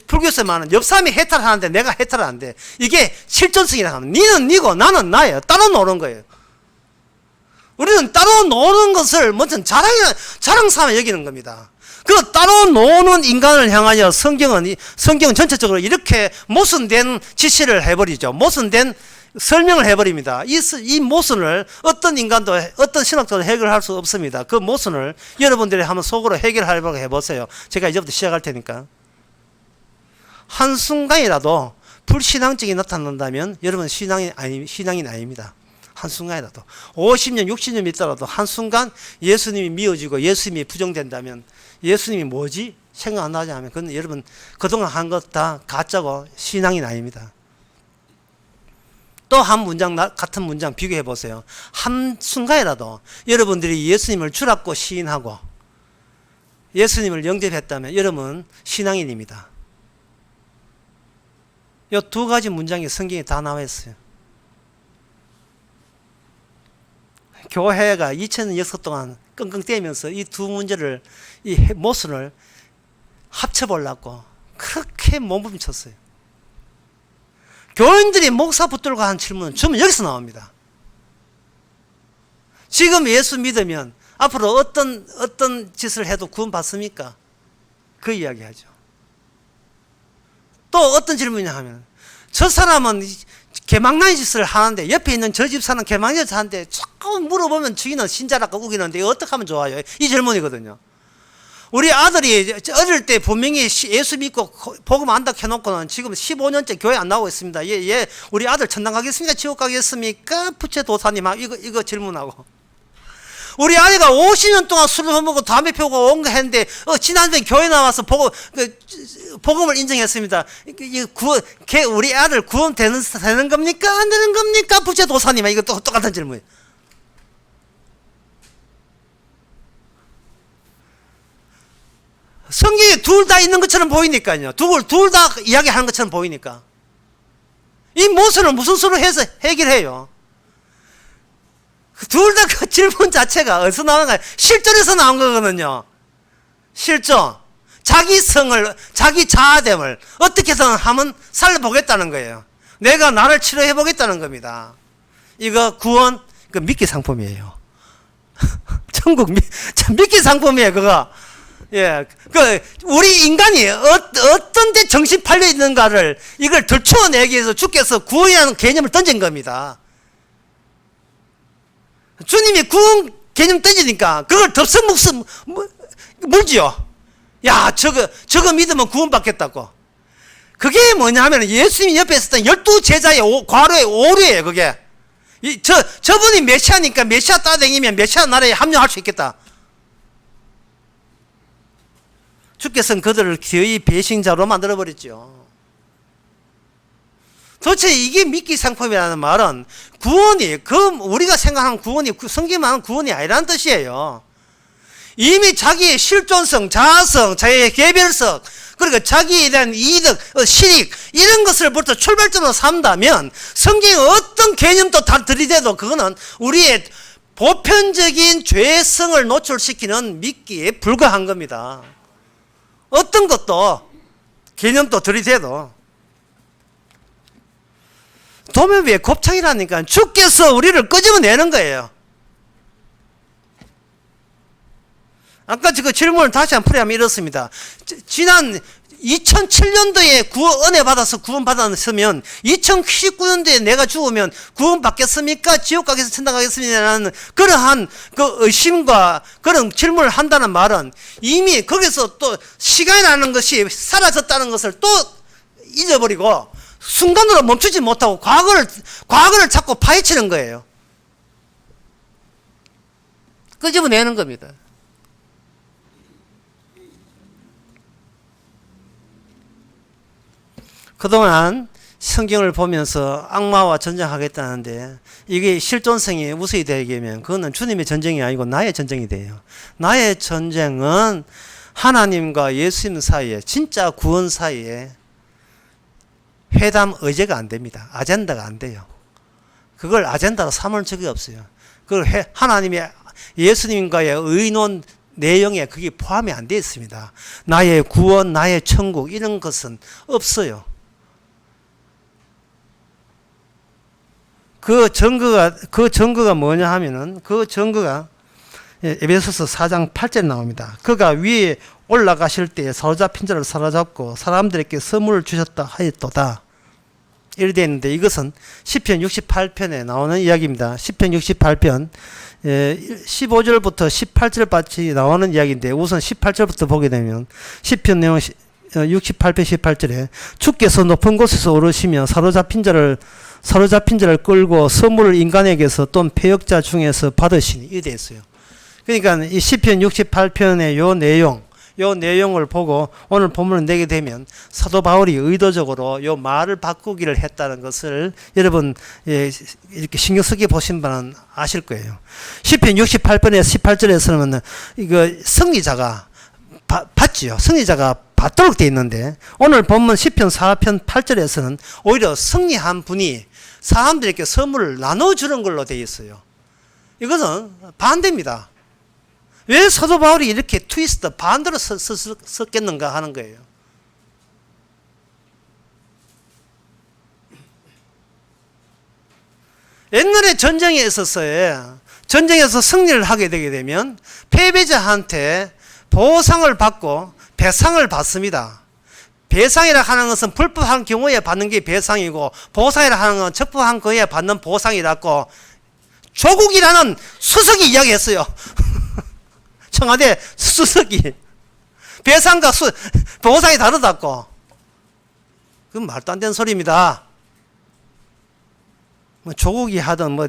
불교에서 말하는 옆 사람이 해탈을 하는데 내가 해탈을 안 돼. 이게 실존성이라고 하면 니는 니고 나는 나예요. 따로 노는 거예요. 우리는 따로 노는 것을 무슨 자랑 삼아 여기는 겁니다. 그 따로 노는 인간을 향하여 성경은 전체적으로 이렇게 모순된 지시를 해버리죠. 모순된 설명을 해버립니다. 이 모순을 어떤 인간도 어떤 신학자도 해결할 수 없습니다. 그 모순을 여러분들이 한번 속으로 해결하려고 해보세요. 제가 이제부터 시작할 테니까. 한순간이라도 불신앙증이 나타난다면 여러분 신앙인 아닙니다. 한순간이라도 50년 60년 믿더라도 한순간 예수님이 미워지고 예수님이 부정된다면 예수님이 뭐지? 생각 안 나지 하면 그건 여러분 그동안 한 것 다 가짜고 신앙인 아닙니다. 또 한 문장 같은 문장 비교해 보세요. 한순간이라도 여러분들이 예수님을 주라고 시인하고 예수님을 영접했다면 여러분 신앙인입니다. 이 두 가지 문장이 성경에 다 나와 있어요. 교회가 2000년 역사 동안 끙끙대면서 이 두 문제를 이 모순을 합쳐보려고 그렇게 몸부림쳤어요. 교인들이 목사 붙들고 한 질문은 전부 여기서 나옵니다. 지금 예수 믿으면 앞으로 어떤 짓을 해도 구원 받습니까? 그 이야기 하죠. 또 어떤 질문이냐 하면 저 사람은 개망나니 짓을 하는데 옆에 있는 저 집사는 개망나니 짓을 하는데 자꾸 물어보면 주인은 신자라고 우기는데 어떻게 하면 좋아요? 이 질문이거든요. 우리 아들이 어릴 때 분명히 예수 믿고 복음 안다 해놓고는 지금 15년째 교회 안 나오고 있습니다. 우리 아들 천당 가겠습니까? 지옥 가겠습니까? 부채 도사님 이거 질문하고. 우리 아이가 50년 동안 술을 먹고 담배 피우고 온 거 했는데 지난주에 교회 나와서 복음을 인정했습니다. 우리 아들 구원 되는 겁니까? 안 되는 겁니까? 부채 도사님 이거 똑같은 질문이에요. 성경에 둘 다 있는 것처럼 보이니까요. 둘 다 이야기하는 것처럼 보이니까. 이 모순을 무슨 수로 해서 해결해요? 둘 다 그 질문 자체가 어디서 나오는가? 실존에서 나온 거거든요. 실존. 자기 자아됨을 어떻게든 하면 살려보겠다는 거예요. 내가 나를 치료해보겠다는 겁니다. 이거 구원, 그 미끼 상품이에요. 천국 미끼 상품이에요, 그거. 예, 우리 인간이 어떤 데 정신 팔려 있는가를 이걸 들추어내기 위해서 주께서 구원이라는 개념을 던진 겁니다. 주님이 구원 개념 던지니까 그걸 덥석묵석 물지요. 야, 저거 믿으면 구원받겠다고. 그게 뭐냐 하면 예수님이 옆에 있었던 12제자의 과로의 오류예요, 그게. 저분이 메시아니까 메시아 따라다니면 메시아 나라에 합류할 수 있겠다. 주께서는 그들을 기어이 배신자로 만들어버렸죠. 도대체 이게 미끼 상품이라는 말은 구원이, 우리가 생각하는 구원이, 성경이 말하는 구원이 아니라는 뜻이에요. 이미 자기의 실존성, 자아성, 자기의 개별성, 그리고 자기에 대한 이득, 실익, 이런 것을부터 출발점으로 삼다면 성경의 어떤 개념도 다 들이대도 그거는 우리의 보편적인 죄성을 노출시키는 미끼에 불과한 겁니다. 어떤 것도 개념도 들이대도 도면 위에 곱창이라니까 주께서 우리를 끄집어내는 거예요. 아까 그 질문을 다시 한번 풀이하면 이렇습니다. 지난 2007년도에 은혜 받아서 구원 받았으면 2019년도에 내가 죽으면 구원 받겠습니까? 지옥 가겠습니까? 천당 가겠습니까? 그러한 그 의심과 그런 질문을 한다는 말은 이미 거기서 또 시간이라는 것이 사라졌다는 것을 또 잊어버리고 순간으로 멈추지 못하고 과거를 자꾸 파헤치는 거예요. 끄집어내는 겁니다. 그동안 성경을 보면서 악마와 전쟁하겠다는데 이게 실존성이 우수히 되게 되면 그거는 주님의 전쟁이 아니고 나의 전쟁이 돼요. 나의 전쟁은 하나님과 예수님 사이에, 진짜 구원 사이에 회담 의제가 안 됩니다. 아젠다가 안 돼요. 그걸 아젠다로 삼을 적이 없어요. 그걸 하나님의 예수님과의 의논 내용에 그게 포함이 안 되어 있습니다. 나의 구원, 나의 천국 이런 것은 없어요. 그 증거가 뭐냐 하면은 그 증거가 에베소서 4장 8절에 나옵니다. 그가 위에 올라가실 때에 사로잡힌 자를 사로잡고 사람들에게 선물을 주셨다 하였도다. 이렇게 되어 있는데 이것은 시편 68편에 나오는 이야기입니다. 시편 68편 15절부터 18절까지 나오는 이야기인데 우선 18절부터 보게 되면 시편 내용 68편 18절에 주께서 높은 곳에서 오르시며 사로잡힌 자를 끌고 선물을 인간에게서 또는 패역자 중에서 받으시니 이렇게 되어 있어요. 그러니까 이 시편 68편의 요 내용을 보고 오늘 본문을 내게 되면 사도 바울이 의도적으로 요 말을 바꾸기를 했다는 것을 여러분 이렇게 신경 쓰게 보신 분은 아실 거예요. 시편 68편의 18절에서는 이거 승리자가 받지요. 승리자가 받도록 되어 있는데 오늘 본문 시편 4편 8절에서는 오히려 승리한 분이 사람들에게 선물을 나눠주는 걸로 되어 있어요. 이것은 반대입니다. 왜 사도 바울이 이렇게 트위스트 반대로 썼겠는가 하는 거예요. 옛날에 전쟁에 있었어요. 전쟁에서 승리를 하게 되게 되면 패배자한테 보상을 받고 배상을 받습니다. 배상이라 하는 것은 불법한 경우에 받는 게 배상이고 보상이라 하는 건 적법한 경우에 받는 보상이라고 조국이라는 수석이 이야기했어요. 청와대 수석이 배상과 보상이 다르다고. 그건 말도 안 되는 소리입니다. 뭐 조국이 하든 뭐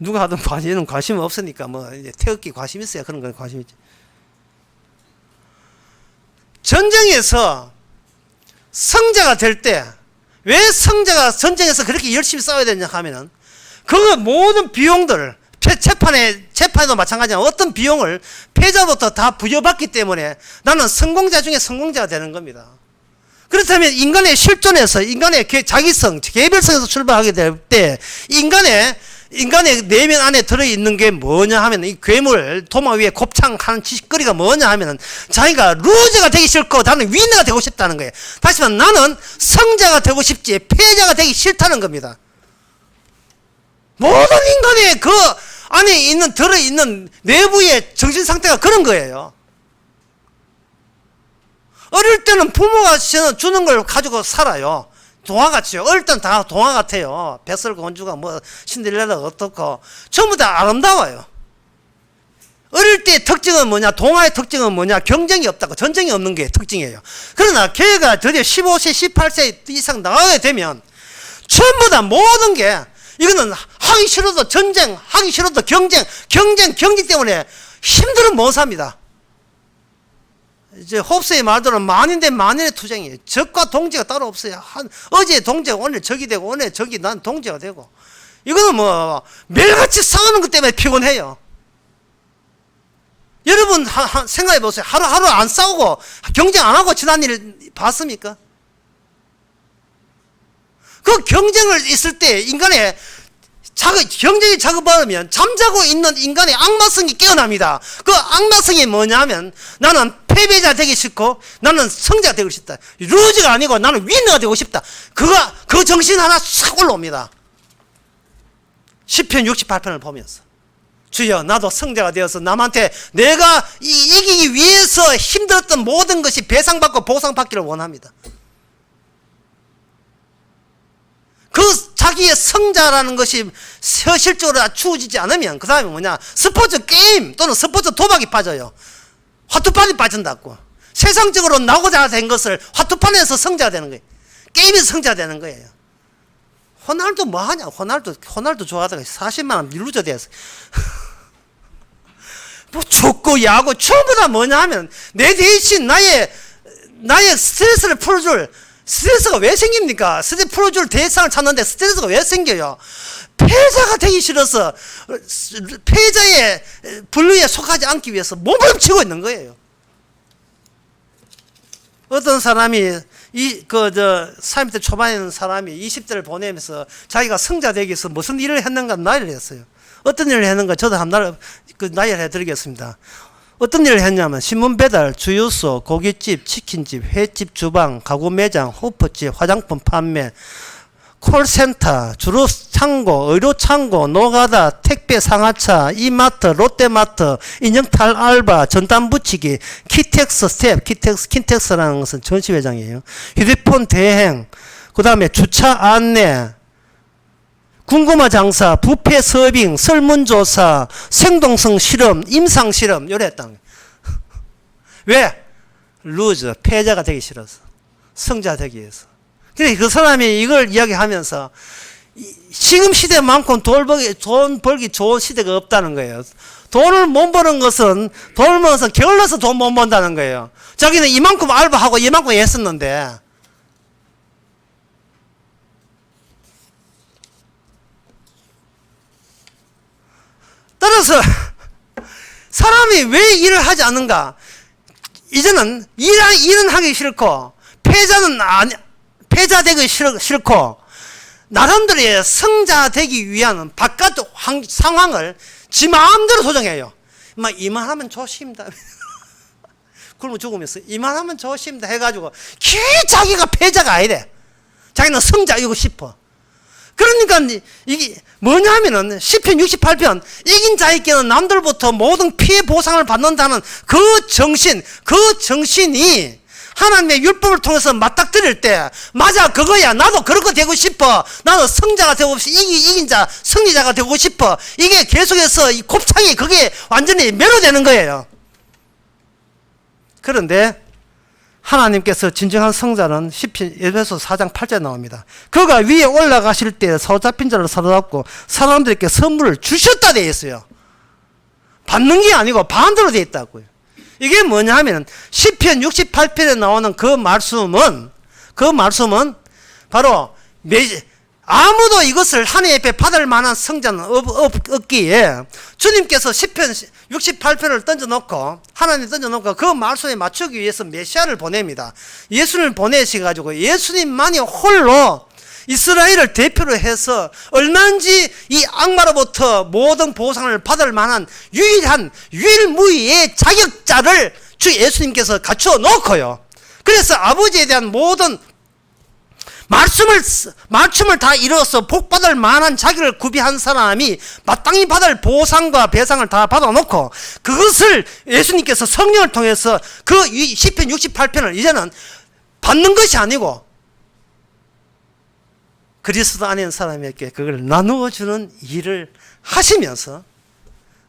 누가 하든 관심 없으니까 뭐 이제 태극기 관심 있어야 그런 건 관심 있지. 전쟁에서 성자가 될 때 왜 성자가 전쟁에서 그렇게 열심히 싸워야 되냐 하면은 그 모든 비용들 재판에도 마찬가지야. 어떤 비용을 패자부터 다 부여받기 때문에 나는 성공자 중에 성공자가 되는 겁니다. 그렇다면 인간의 실존에서 인간의 자기성, 개별성에서 출발하게 될 때 인간의 내면 안에 들어있는 게 뭐냐 하면 이 괴물 도마 위에 곱창하는 지식거리가 뭐냐 하면 자기가 루저가 되기 싫고 나는 위너가 되고 싶다는 거예요. 다시 말하면 나는 성자가 되고 싶지 패자가 되기 싫다는 겁니다. 모든 인간의 그 안에 들어있는 내부의 정신 상태가 그런 거예요. 어릴 때는 부모가 주는 걸 가지고 살아요. 동화같이요. 어릴 때는 다 동화 같아요. 백설공주가 뭐 신데렐라가 어떻고 전부 다 아름다워요. 어릴 때의 특징은 뭐냐? 동화의 특징은 뭐냐? 경쟁이 없다고. 전쟁이 없는 게 특징이에요. 그러나 걔가 드디어 15세, 18세 이상 나가게 되면 전부 다 모든 게 이거는 하기 싫어도 전쟁, 하기 싫어도 경쟁 때문에 힘들어 못 삽니다. 이제 홉스의 말대로 만인 대 만인의 투쟁이에요. 적과 동지가 따로 없어요. 어제 동지가 오늘 적이 되고 오늘 적이 난 동지가 되고 이거는 뭐 매일같이 싸우는 것 때문에 피곤해요. 여러분 생각해 보세요. 하루 안 싸우고 경쟁 안 하고 지난 일 봤습니까? 그 경쟁을 있을 때 인간의 경쟁이 작업하면 잠자고 있는 인간의 악마성이 깨어납니다. 그 악마성이 뭐냐면 나는 패배자 되기 싫고 나는 성자가 되고 싶다. 루즈가 아니고 나는 위너가 되고 싶다. 그 정신 하나 싹 올라옵니다. 시편 68편을 보면서 주여 나도 성자가 되어서 남한테 내가 이기기 위해서 힘들었던 모든 것이 배상받고 보상받기를 원합니다. 그 자기의 성자라는 것이 현실적으로 추워지지 않으면 그 다음에 뭐냐 스포츠 게임 또는 스포츠 도박이 빠져요. 화투판이 빠진다고. 세상적으로 나고자 된 것을 화투판에서 성자가 되는 거예요. 게임에서 성자가 되는 거예요. 호날두 뭐 하냐? 호날두 좋아하다가 40만 원 밀루저 됐어. 뭐 축구, 야구 전부 다 뭐냐 하면 내 대신 나의 스트레스를 풀어줄 스트레스가 왜 생깁니까? 스트레스 풀어줄 대상을 찾는데 스트레스가 왜 생겨요? 패자가 되기 싫어서 패자의 분류에 속하지 않기 위해서 몸부림치고 있는 거예요. 그러나 걔가 드디어 15세, 18세 이상 나가게 되면 전부 다 모든 게 이거는 하기 싫어도 전쟁, 하기 싫어도 경쟁 때문에 힘들어 못 삽니다. 어떤 사람이 30대 초반에 있는 사람이 20대를 보내면서 자기가 성자 되기 위해서 무슨 일을 했는가 나열을 했어요. 어떤 일을 했는가 저도 한번 나열해 드리겠습니다. 어떤 일을 했냐면 신문 배달, 주유소, 고깃집, 치킨집, 횟집, 주방, 가구 매장, 호프집, 화장품 판매, 콜센터, 주로 창고, 의료 창고, 노가다, 택배 상하차, 이마트, 롯데마트, 인형탈 알바, 전단 붙이기, 키텍스 스텝, 킨텍스라는 것은 전시회장이에요. 휴대폰 대행, 그 다음에 주차 안내, 군고마 장사, 부패 서빙, 설문조사, 생동성 실험, 임상 실험, 요래 했다는 거예요. 왜? 루저, 패자가 되기 싫어서. 성자 되기 위해서. 그래, 그 사람이 이걸 이야기하면서 지금 시대만큼 돈 벌기 좋은 시대가 없다는 거예요. 돈을 못 버는 것은 돈을 벌어서 게을러서 돈 못 번다는 거예요. 자기는 이만큼 알바하고 이만큼 했었는데 따라서 사람이 왜 일을 하지 않는가? 이제는 일은 하기 싫고 패자 되기 싫고 나름대로의 성자 되기 위한 바깥 상황을 지 마음대로 조정해요. 이만하면 좋습니다. 굶어 죽으면서 이만하면 좋습니다 해가지고 자기가 패자가 아니래. 자기는 성자이고 싶어. 그러니까 이게 뭐냐면은 시편 68편 이긴 자에게는 남들부터 모든 피해 보상을 받는다는 그 정신이 하나님의 율법을 통해서 맞닥뜨릴 때 맞아 그거야. 나도 그렇게 되고 싶어. 나도 성자가 되고 싶어. 이긴 자 승리자가 되고 싶어. 이게 계속해서 이 곱창이 그게 완전히 매료되는 거예요. 그런데 하나님께서 진정한 성자는 시편 에베소 4장 8절에 나옵니다. 그가 위에 올라가실 때 사로잡힌 자를 사로잡고 사람들에게 선물을 주셨다 되어 있어요. 받는 게 아니고 반대로 되어 있다고요. 이게 뭐냐 하면 시편 68편에 나오는 그 말씀은 바로 아무도 이것을 하나님 앞에 받을 만한 성자는 없기에 주님께서 시편 68편을 던져놓고 하나님 던져놓고 그 말씀에 맞추기 위해서 메시아를 보냅니다. 예수님을 보내셔가지고 예수님만이 홀로 이스라엘을 대표로 해서 얼마든지 이 악마로부터 모든 보상을 받을 만한 유일무이의 자격자를 주 예수님께서 갖추어 놓고요. 그래서 아버지에 대한 모든 말씀을 다 이루어서 복받을 만한 자기를 구비한 사람이 마땅히 받을 보상과 배상을 다 받아놓고 그것을 예수님께서 성령을 통해서 그 시편 68편을 이제는 받는 것이 아니고 그리스도 안에 있는 사람에게 그걸 나누어주는 일을 하시면서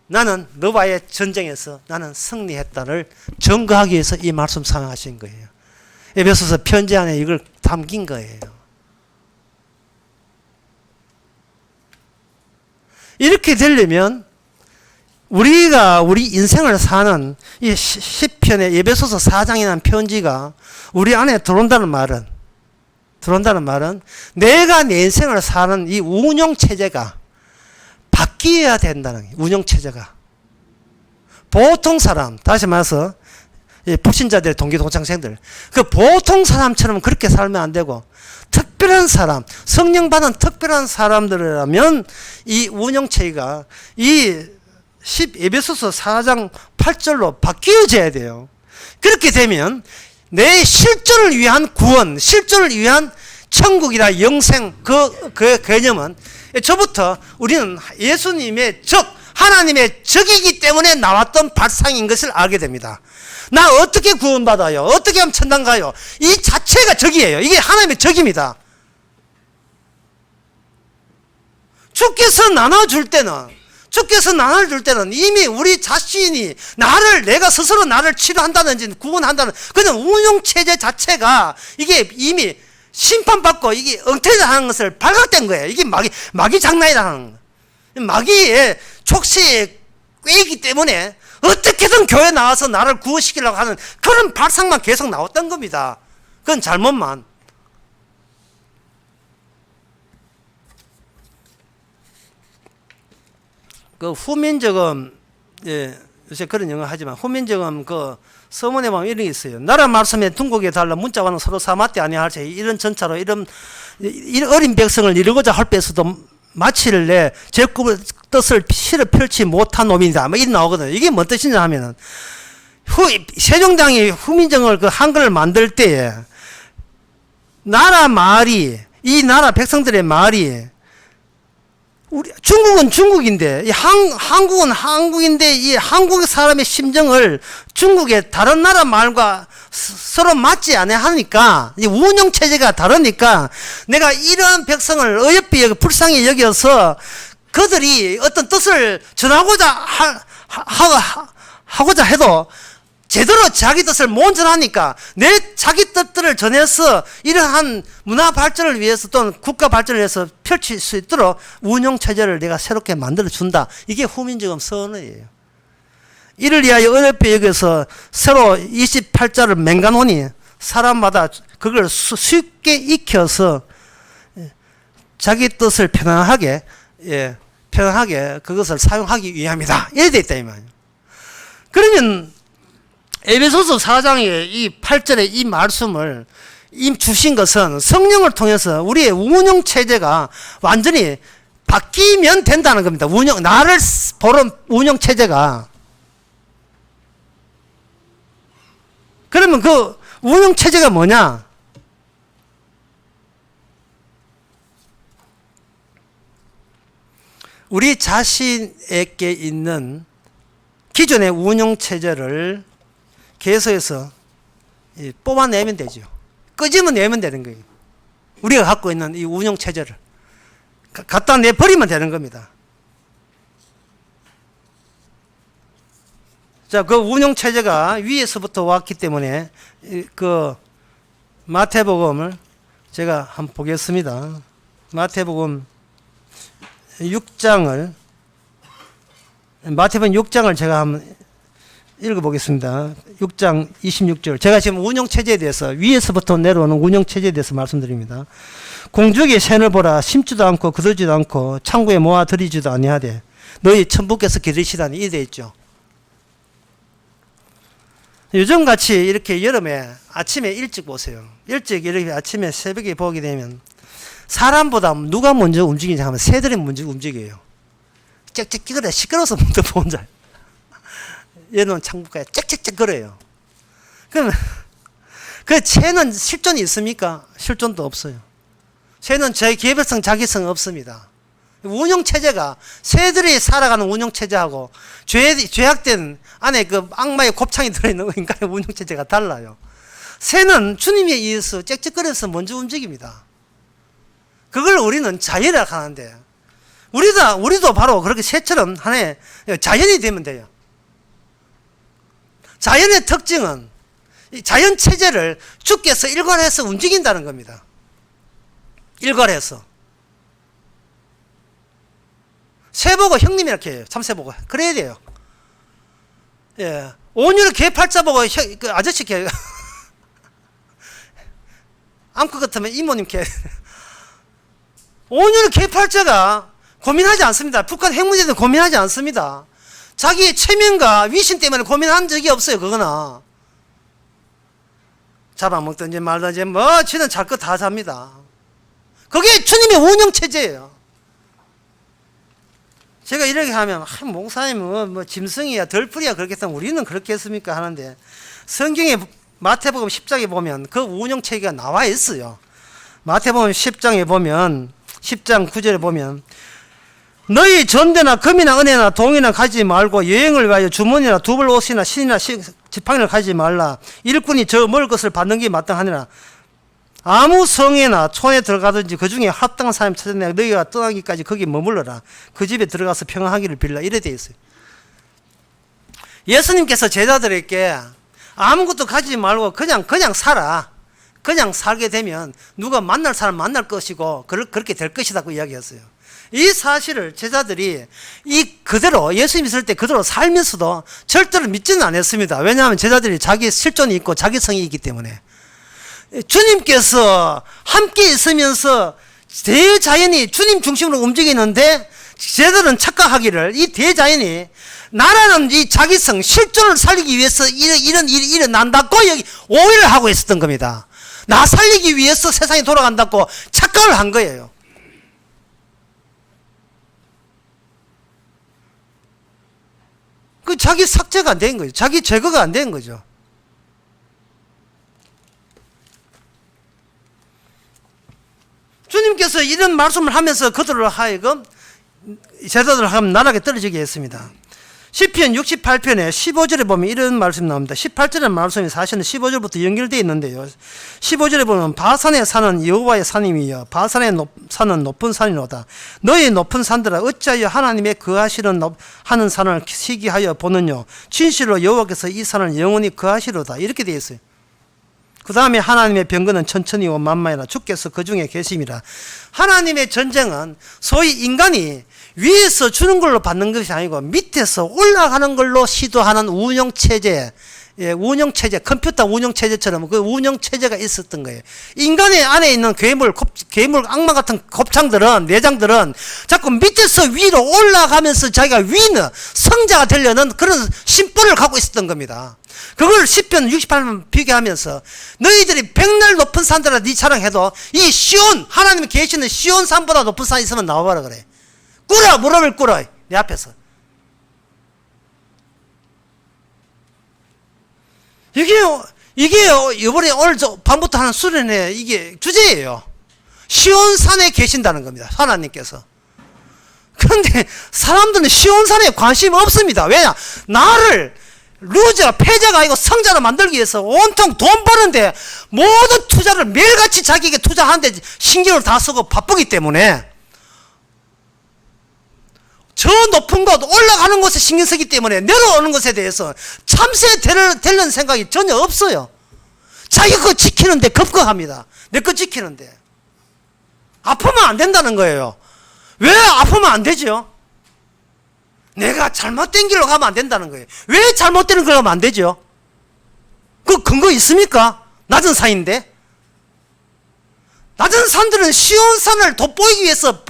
나는 너와의 전쟁에서 나는 승리했다를 증거하기 위해서 이 말씀 사용하신 거예요. 에베소서 편지 안에 이걸 담긴 거예요. 이렇게 되려면 우리가 우리 인생을 사는 이 시편의 에베소서 4장이라는 편지가 우리 안에 들어온다는 말은 내가 내 인생을 사는 이 운영체제가 바뀌어야 된다는 거예요. 운영체제가. 보통 사람, 다시 말해서 불신자들, 동기 동창생들, 그 보통 사람처럼 그렇게 살면 안 되고 특별한 사람, 성령 받은 특별한 사람들이라면 이 운영체계가 이 에베소서 4장 8절로 바뀌어져야 돼요. 그렇게 되면 내 실존을 위한 구원, 실존을 위한 천국이나 영생 그 개념은 저부터 우리는 예수님의 하나님의 적이기 때문에 나왔던 발상인 것을 알게 됩니다. 나 어떻게 구원받아요? 어떻게 하면 천당 가요? 이 자체가 적이에요. 이게 하나님의 적입니다. 주께서 나눠줄 때는 이미 우리 자신이 내가 스스로 나를 치료한다든지 구원한다는 그냥 운용체제 자체가 이게 이미 심판받고 이게 엉터리하는 것을 발각된 거예요. 이게 마귀 장난이라는 거예요. 마귀의 촉시에 꿰이기 때문에 어떻게든 교회 나와서 나를 구원시키려고 하는 그런 발상만 계속 나왔던 겁니다. 그건 잘못만. 그 후민적은 요새 그런 영어 하지만 후민정음 그 서문에 보면 이런 게 있어요. 나라 말씀에 둥국에 달라 문자와는 서로 사마대 아니할세. 이런 전차로 이런 어린 백성을 이루고자 할 때에서도 마치를 내 제국의 뜻을 실어 펼치 못한 놈이다. 뭐 이런 나오거든요. 이게 뭔 뜻이냐 하면은 세종대왕이 후민정을 그 한글을 만들 때에 나라 말이 이 나라 백성들의 말이 우리 중국은 중국인데 한국은 한국인데 이 한국 사람의 심정을 중국의 다른 나라 말과 서로 맞지 않아 하니까 이 운영 체제가 다르니까 내가 이러한 백성을 어여삐 여기 불쌍히 여겨서 그들이 어떤 뜻을 전하고자 하고자 해도 제대로 자기 뜻을 못 전하니까 내 자기 뜻들을 전해서 이러한 문화 발전을 위해서 또는 국가 발전을 위해서 펼칠 수 있도록 운영체제를 내가 새롭게 만들어준다. 이게 후민정음 선언이에요. 이를 위하여 어렵게 여기서 새로 28자를 맹간하니 사람마다 그걸 쉽게 익혀서 자기 뜻을 편안하게 그것을 사용하기 위함이다. 이래 돼 있다 이 말이에요. 그러면 에베소서 4장의 이 8절의 이 말씀을 주신 것은 성령을 통해서 우리의 운영 체제가 완전히 바뀌면 된다는 겁니다. 나를 보는 운영 체제가. 그러면 그 운영 체제가 뭐냐? 우리 자신에게 있는 기존의 운영 체제를 개서에서 뽑아내면 되죠. 끄집어내면 되는 거예요. 우리가 갖고 있는 이 운영체제를 갖다 내버리면 되는 겁니다. 자, 그 운영체제가 위에서부터 왔기 때문에 그 마태복음을 제가 한번 보겠습니다. 마태복음 6장을 제가 한번 읽어보겠습니다. 6장 26절. 제가 지금 운영체제에 대해서 위에서부터 내려오는 운영체제에 대해서 말씀드립니다. 공주에게 샌을 보라. 심지도 않고 거두지도 않고 창고에 모아 들이지도 아니하되 너희 천부께서 기르시다니 이래 있죠. 요즘같이 이렇게 여름에 아침에 일찍 보세요. 일찍 이렇게 아침에 새벽에 보게 되면 사람보다 누가 먼저 움직이냐 하면 새들이 먼저 움직여요. 짹짹짹 그래 시끄러워서 먼저 본다. 얘는 창문가에 짹짹짹 거려요. 그러면 그 새는 실존이 있습니까? 실존도 없어요. 새는 제 개별성, 자기성 없습니다. 운영체제가 새들이 살아가는 운영체제하고 죄악된 안에 그 악마의 곱창이 들어있는 인간의 운영체제가 달라요. 새는 주님에 의해서 짹짹거려서 먼저 움직입니다. 그걸 우리는 자연이라고 하는데 우리도 바로 그렇게 새처럼 하나의 자연이 되면 돼요. 자연의 특징은 이 자연 체제를 주께서 일괄해서 움직인다는 겁니다. 일괄해서. 새 보고 형님 이렇게 해요. 참새 보고. 그래야 돼요. 예. 온유를 개팔자 보고 그 아저씨 개 암컷 같으면 이모님 개. 온유를 개팔자가 고민하지 않습니다. 북한 핵 문제도 고민하지 않습니다. 자기의 체면과 위신 때문에 고민한 적이 없어요. 그거나 잡아먹든지 말든지 뭐 지는 잘 거 다 잡니다. 그게 주님의 운영체제예요. 제가 이렇게 하면 목사님은 뭐 짐승이야 덜풀이야 그렇게 했으면 우리는 그렇게 했습니까 하는데 성경에 마태복음 10장에 보면 그 운영체계가 나와 있어요. 마태복음 10장에 보면 10장 9절에 보면 너희 전대나 금이나 은혜나 동이나 가지지 말고 여행을 위하여 주머니나 두벌 옷이나 신이나 지팡이를 가지지 말라. 일꾼이 저 먹을 것을 받는 게 마땅하니라. 아무 성에나 촌에 들어가든지 그 중에 합당한 사람이 찾아내 너희가 떠나기까지 거기 머물러라. 그 집에 들어가서 평안하기를 빌라. 이래 돼 있어요. 예수님께서 제자들에게 아무것도 가지지 말고 그냥 살아. 그냥 살게 되면 누가 만날 사람 만날 것이고 그렇게 될 것이라고 이야기했어요. 이 사실을 제자들이 그대로 예수님 있을 때 그대로 살면서도 절대로 믿지는 않았습니다. 왜냐하면 제자들이 자기 실존이 있고 자기성이 있기 때문에. 주님께서 함께 있으면서 대자연이 주님 중심으로 움직이는데 쟤들은 착각하기를 이 대자연이 나라는 이 자기성, 실존을 살리기 위해서 이런 일이 일어난다고 여기 오해를 하고 있었던 겁니다. 나 살리기 위해서 세상이 돌아간다고 착각을 한 거예요. 그 자기 삭제가 안 된 거죠. 자기 제거가 안 된 거죠. 주님께서 이런 말씀을 하면서 그들을 하여금 제자들을 하여금 나락에 떨어지게 했습니다. 시편 68편에 15절에 보면 이런 말씀이 나옵니다. 18절의 말씀이 사실은 15절부터 연결되어 있는데요. 15절에 보면 바산에 사는 여호와의 산임이여 바산에 사는 높은 산이로다. 너희 높은 산들아 어찌하여 하나님의 거하시는 하는 산을 시기하여 보느뇨. 진실로 여호와께서 이 산을 영원히 거하시로다. 이렇게 되어 있어요. 그 다음에 하나님의 병거는 천천히 오 만마이라 주께서 그 중에 계심이라. 하나님의 전쟁은 소위 인간이 위에서 주는 걸로 받는 것이 아니고 밑에서 올라가는 걸로 시도하는 운영체제, 운영체제, 컴퓨터 운영체제처럼 그 운영체제가 있었던 거예요. 인간의 안에 있는 괴물, 악마 같은 곱창들은, 내장들은 자꾸 밑에서 위로 올라가면서 자기가 위너, 성자가 되려는 그런 심보를 갖고 있었던 겁니다. 그걸 시편 68편 비교하면서 너희들이 백날 높은 산들아 네 자랑해도 이 시온, 하나님이 계시는 시온 산보다 높은 산이 있으면 나와봐라 그래. 꿇어, 무릎을 꿇어 내 앞에서. 이게 이번에 오늘 밤부터 하는 수련회 이게 주제예요. 시온산에 계신다는 겁니다. 하나님께서. 그런데 사람들은 시온산에 관심이 없습니다. 왜냐? 나를 루저, 패자가 아니고 성자로 만들기 위해서 온통 돈 버는데 모든 투자를 매일같이 자기에게 투자하는데 신경을 다 쓰고 바쁘기 때문에 저 높은 곳 올라가는 곳에 신경 쓰기 때문에 내려오는 것에 대해서 참새 되려는 생각이 전혀 없어요. 자기 거 지키는데 급급합니다. 내 거 지키는데 아프면 안 된다는 거예요. 왜 아프면 안 되죠? 내가 잘못된 길로 가면 안 된다는 거예요. 왜 잘못된 길로 가면 안 되죠? 그 근거 있습니까? 낮은 산인데. 낮은 산들은 시온산을 돋보이기 위해서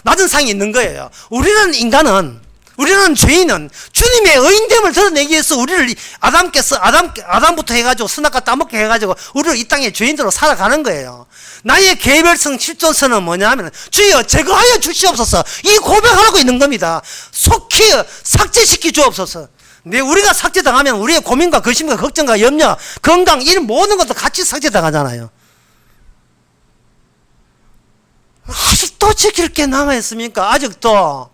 낮은 산이 있는 거예요. 우리는 인간은, 우리는 죄인은 주님의 의인됨을 드러내기 위해서 우리를 아담부터 해가지고 선악과 따먹게 해가지고 우리를 이 땅의 죄인들로 살아가는 거예요. 나의 개별성 실존성은 뭐냐 하면 주여 제거하여 주시옵소서 이 고백하고 있는 겁니다. 속히 삭제시키 주옵소서. 우리가 삭제당하면 우리의 고민과 근심과 걱정과 염려, 건강 이런 모든 것도 같이 삭제당하잖아요. 아직도 지킬 게 남아있습니까? 아직도.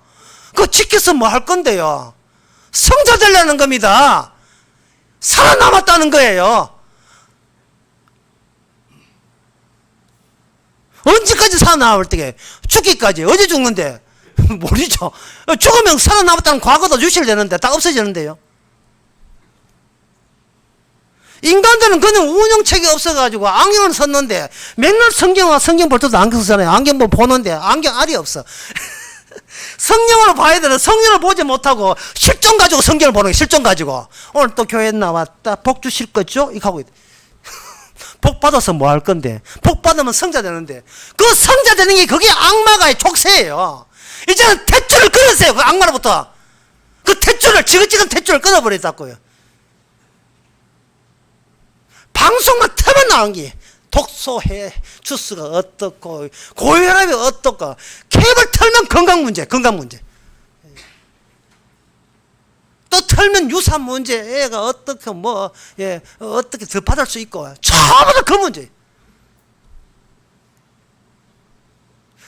그거 지켜서 뭐 할 건데요? 성자 되려는 겁니다. 살아남았다는 거예요. 언제까지 살아남을 때게? 죽기까지. 어제 죽는데? 모르죠. 죽으면 살아남았다는 과거도 유실되는데 다 없어지는데요. 인간들은 그냥 운영책이 없어가지고 안경을 썼는데 맨날 성경 볼 때도 안경 쓰잖아요. 안경 보는데 안경 알이 없어. 성령으로 봐야 되는 성령을 보지 못하고 실존 가지고 성경을 보는 거예요. 실존 가지고 오늘 또 교회 나왔다 복 주실 거죠? 이렇게 하고 복 받아서 뭐 할 건데 복 받으면 성자 되는데 그 성자 되는 게 그게 악마가의 족쇄예요. 이제는 탯줄을 끊으세요. 그 악마로부터 그 탯줄을 지긋지긋 탯줄을 끊어버렸다고요. 방송만 틀면 나온 게 독소해 주스가 어떻고 고혈압이 어떻고 케이블 틀면 건강 문제 또 틀면 유산 문제 애가 어떻게 어떻게 더 받을 수 있고 전부 다 그 문제.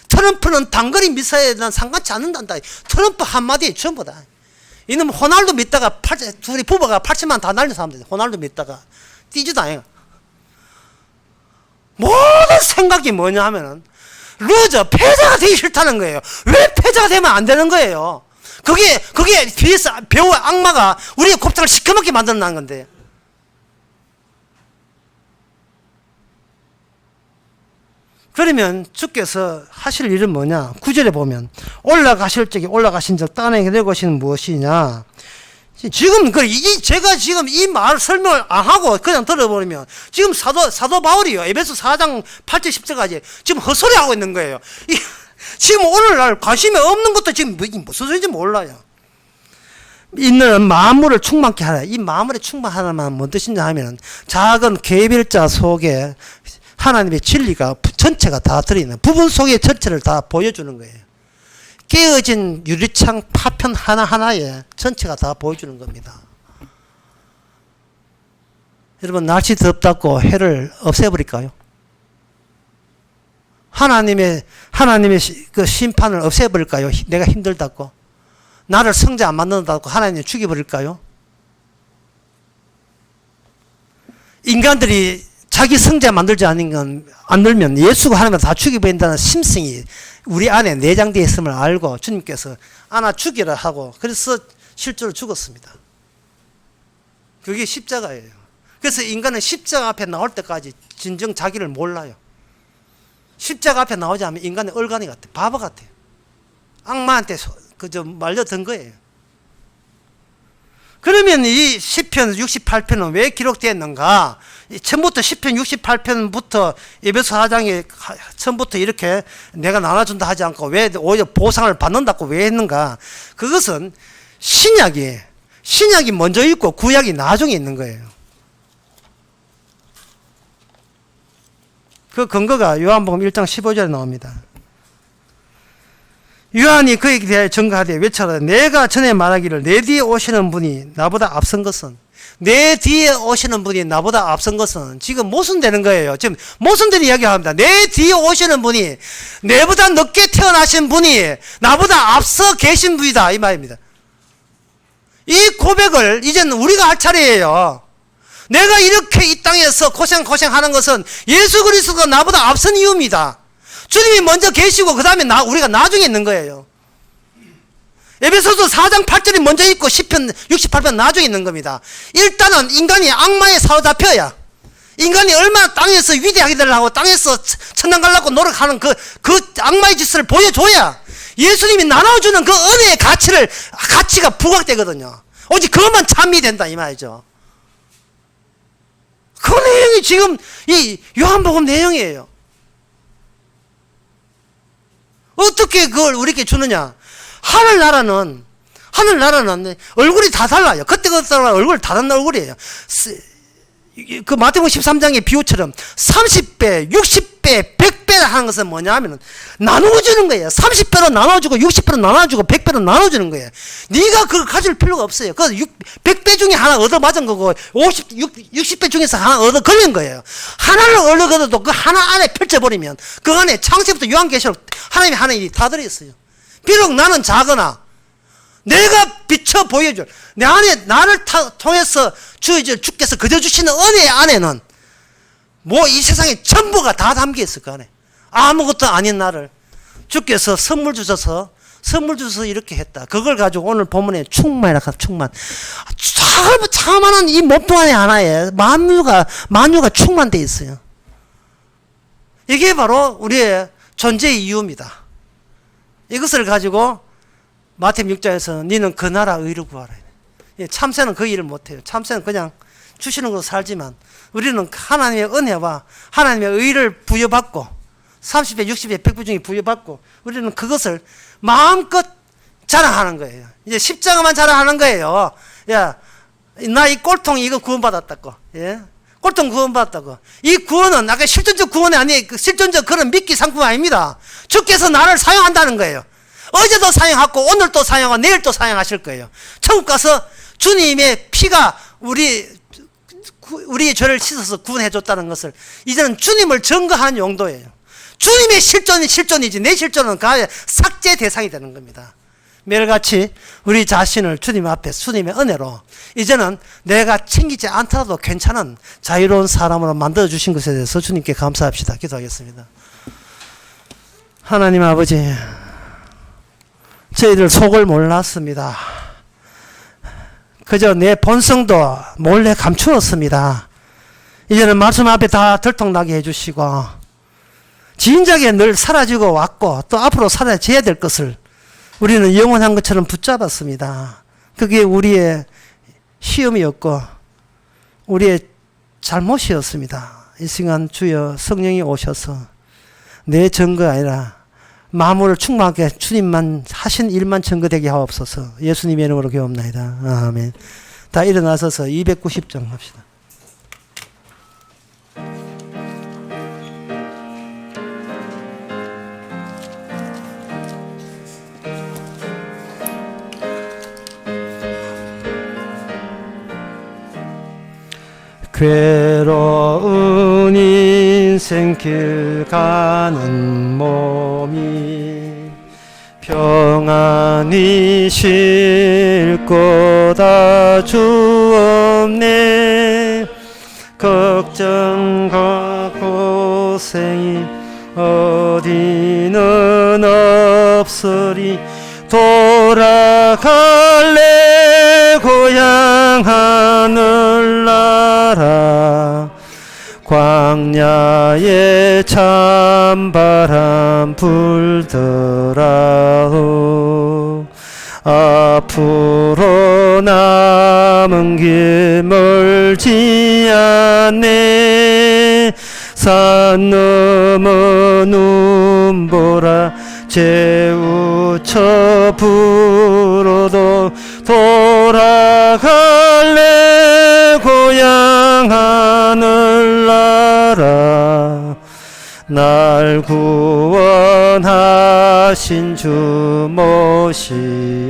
트럼프는 단거리 미사일에는 상관치 않는단다. 트럼프 한마디에 전부 다. 이놈 호날두 믿다가 둘이 부부가 80만 다 날린 사람들. 호날두 믿다가 뛰지도 않아요. 모든 생각이 뭐냐 하면은 루저 패자가 되기 싫다는 거예요. 왜 패자가 되면 안 되는 거예요? 그게 뒤에서 배우 악마가 우리의 곱창을 시커멓게 만들어낸 건데. 그러면 주께서 하실 일은 뭐냐? 9절에 보면 올라가실 적에 올라가신 적 땅에 낼 것은 무엇이냐? 지금 제가 지금 이 말 설명을 안 하고 그냥 들어버리면 지금 사도 바울이요 에베소 4장 8절 10절까지 지금 헛소리 하고 있는 거예요. 지금 오늘날 관심이 없는 것도 지금 무슨 소리인지 몰라요. 있는 만물을 충만케 하라. 이 만물의 충만하나만 뭔 뜻이냐 하면 작은 개별자 속에 하나님의 진리가 전체가 다 들어있는 부분 속의 전체를 다 보여주는 거예요. 깨어진 유리창 파편 하나하나에 전체가 다 보여주는 겁니다. 여러분, 날씨 덥다고 해를 없애버릴까요? 하나님의 그 심판을 없애버릴까요? 내가 힘들다고. 나를 성제 안 만든다고 하나님 죽여버릴까요? 인간들이 자기 성제 만들지 않으면 예수가 하나님을 다 죽여버린다는 심성이 우리 안에 내장되어 있음을 알고 주님께서 안아 죽이라 하고 그래서 실제로 죽었습니다. 그게 십자가예요. 그래서 인간은 십자가 앞에 나올 때까지 진정 자기를 몰라요. 십자가 앞에 나오지 않으면 인간은 얼간이 같아. 바보 같아요. 악마한테 그저 말려든 거예요. 그러면 이 시편 68편은 왜 기록되었는가? 처음부터 시편 68편부터 에베소 4장에 처음부터 이렇게 내가 나눠준다 하지 않고 왜 오히려 보상을 받는다고 왜 했는가? 그것은 신약이 먼저 있고 구약이 나중에 있는 거예요. 그 근거가 요한복음 1장 15절에 나옵니다. 요한이 그에게 대하여 증거하되 외쳐라 내가 전에 말하기를 내 뒤에 오시는 분이 나보다 앞선 것은 지금 모순되는 거예요. 지금 모순되는 이야기합니다. 내 뒤에 오시는 분이 내보다 늦게 태어나신 분이 나보다 앞서 계신 분이다 이 말입니다. 이 고백을 이제는 우리가 할 차례예요. 내가 이렇게 이 땅에서 고생하는 것은 예수 그리스도가 나보다 앞선 이유입니다. 주님이 먼저 계시고 그 다음에 우리가 나중에 있는 거예요. 에베소서 4장 8절이 먼저 있고 시편 68편 나중에 있는 겁니다. 일단은 인간이 악마에 사로잡혀야 인간이 얼마나 땅에서 위대하게 되려고 땅에서 천당 가려고 노력하는 그 악마의 짓을 보여줘야 예수님이 나눠주는 그 은혜의 가치가 부각되거든요. 오직 그것만 참이 된다 이 말이죠. 그 내용이 지금 이 요한복음 내용이에요. 어떻게 그걸 우리에게 주느냐? 하늘나라는 얼굴이 다 달라요. 그때 얼굴 다 다른 얼굴이에요. 그 마태복음 13장의 비유처럼 30배, 60배, 100배 하는 것은 뭐냐 하면 나누어주는 거예요. 30배로 나눠주고 60배로 나눠주고 100배로 나눠주는 거예요. 네가 그걸 가질 필요가 없어요. 그 100배 중에 하나 얻어 맞은 거고 60배 중에서 하나 얻어 걸린 거예요. 하나를 얻어 걸어도 그 하나 안에 펼쳐버리면 그 안에 창세부터 요한계시록 하나님의 하나의 일이 다 들어있어요. 비록 나는 작으나 내가 비춰 보여줄 내 안에 나를 통해서 주께서 그저 주시는 은혜 안에는 뭐 이 세상에 전부가 다 담겨 있을 거 안에 아무것도 아닌 나를 주께서 선물 주셔서 이렇게 했다. 그걸 가지고 오늘 본문에 충만이라 충만. 자만한 이 몸뚱아리 하나에 만유가 충만되어 있어요. 이게 바로 우리의 존재의 이유입니다. 이것을 가지고 마태복음 6장에서 너는 그 나라 의를 구하라. 참새는 그 일을 못해요. 참새는 그냥 주시는 것으로 살지만 우리는 하나님의 은혜와 하나님의 의를 부여받고 30배, 60배, 100배 중에 부여받고 우리는 그것을 마음껏 자랑하는 거예요. 이제 십자가만 자랑하는 거예요. 야, 나 이 꼴통 이거 구원받았다고. 예? 꼴통 구원받았다고. 이 구원은 아까 실존적 구원이 아니에요. 실존적 그런 미끼 상품 아닙니다. 주께서 나를 사용한다는 거예요. 어제도 사용하고 오늘도 사용하고 내일도 사용하실 거예요. 천국 가서 주님의 피가 우리의 죄를 씻어서 구원해 줬다는 것을 이제는 주님을 증거하는 용도예요. 주님의 실존이 실존이지 내 실존은 그 안에 삭제 대상이 되는 겁니다. 매일같이 우리 자신을 주님 앞에 주님의 은혜로 이제는 내가 챙기지 않더라도 괜찮은 자유로운 사람으로 만들어주신 것에 대해서 주님께 감사합시다. 기도하겠습니다. 하나님 아버지, 저희들 속을 몰랐습니다. 그저 내 본성도 몰래 감추었습니다. 이제는 말씀 앞에 다 들통나게 해주시고 진작에 늘 사라지고 왔고 또 앞으로 사라져야 될 것을 우리는 영원한 것처럼 붙잡았습니다. 그게 우리의 시험이었고 우리의 잘못이었습니다. 이 시간 주여 성령이 오셔서 내 증거 아니라 마음을 충만하게 주님만 하신 일만 증거되게 하옵소서. 예수님의 이름으로 기도합나이다. 아멘. 다 일어나서서 290장 합시다. 괴로운 인생길 가는 몸이 평안히 쉴 거다 주옵네. 걱정과 고생이 어디는 없으리. 돌아갈래 고향 하늘나라. 광야에 찬바람 불더라오. 앞으로 남은 길 멀지 않네. 산 넘어 눈보라 재우쳐 불어도 돌아갈래 고향 하늘나라. 날 구원하신 주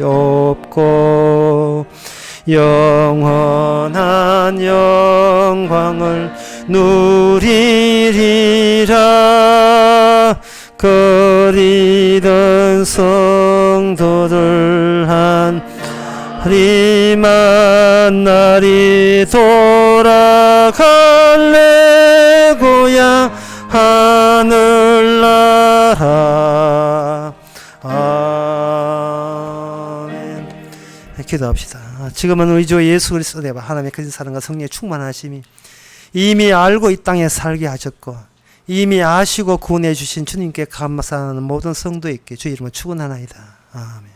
모시옵고 영원한 영광을 누리리라. 거리던 성도들 하나님 만나리. 돌아갈래 고향 하늘나라. 아멘. 기도합시다. 지금은 우리 주 예수 그리스도 대바 하나님의 크신 사랑과 성령의 충만하심이 이미 알고 이 땅에 살게 하셨고 이미 아시고 구원해 주신 주님께 감사하는 모든 성도에게 주 이름으로 축원하나이다. 아멘.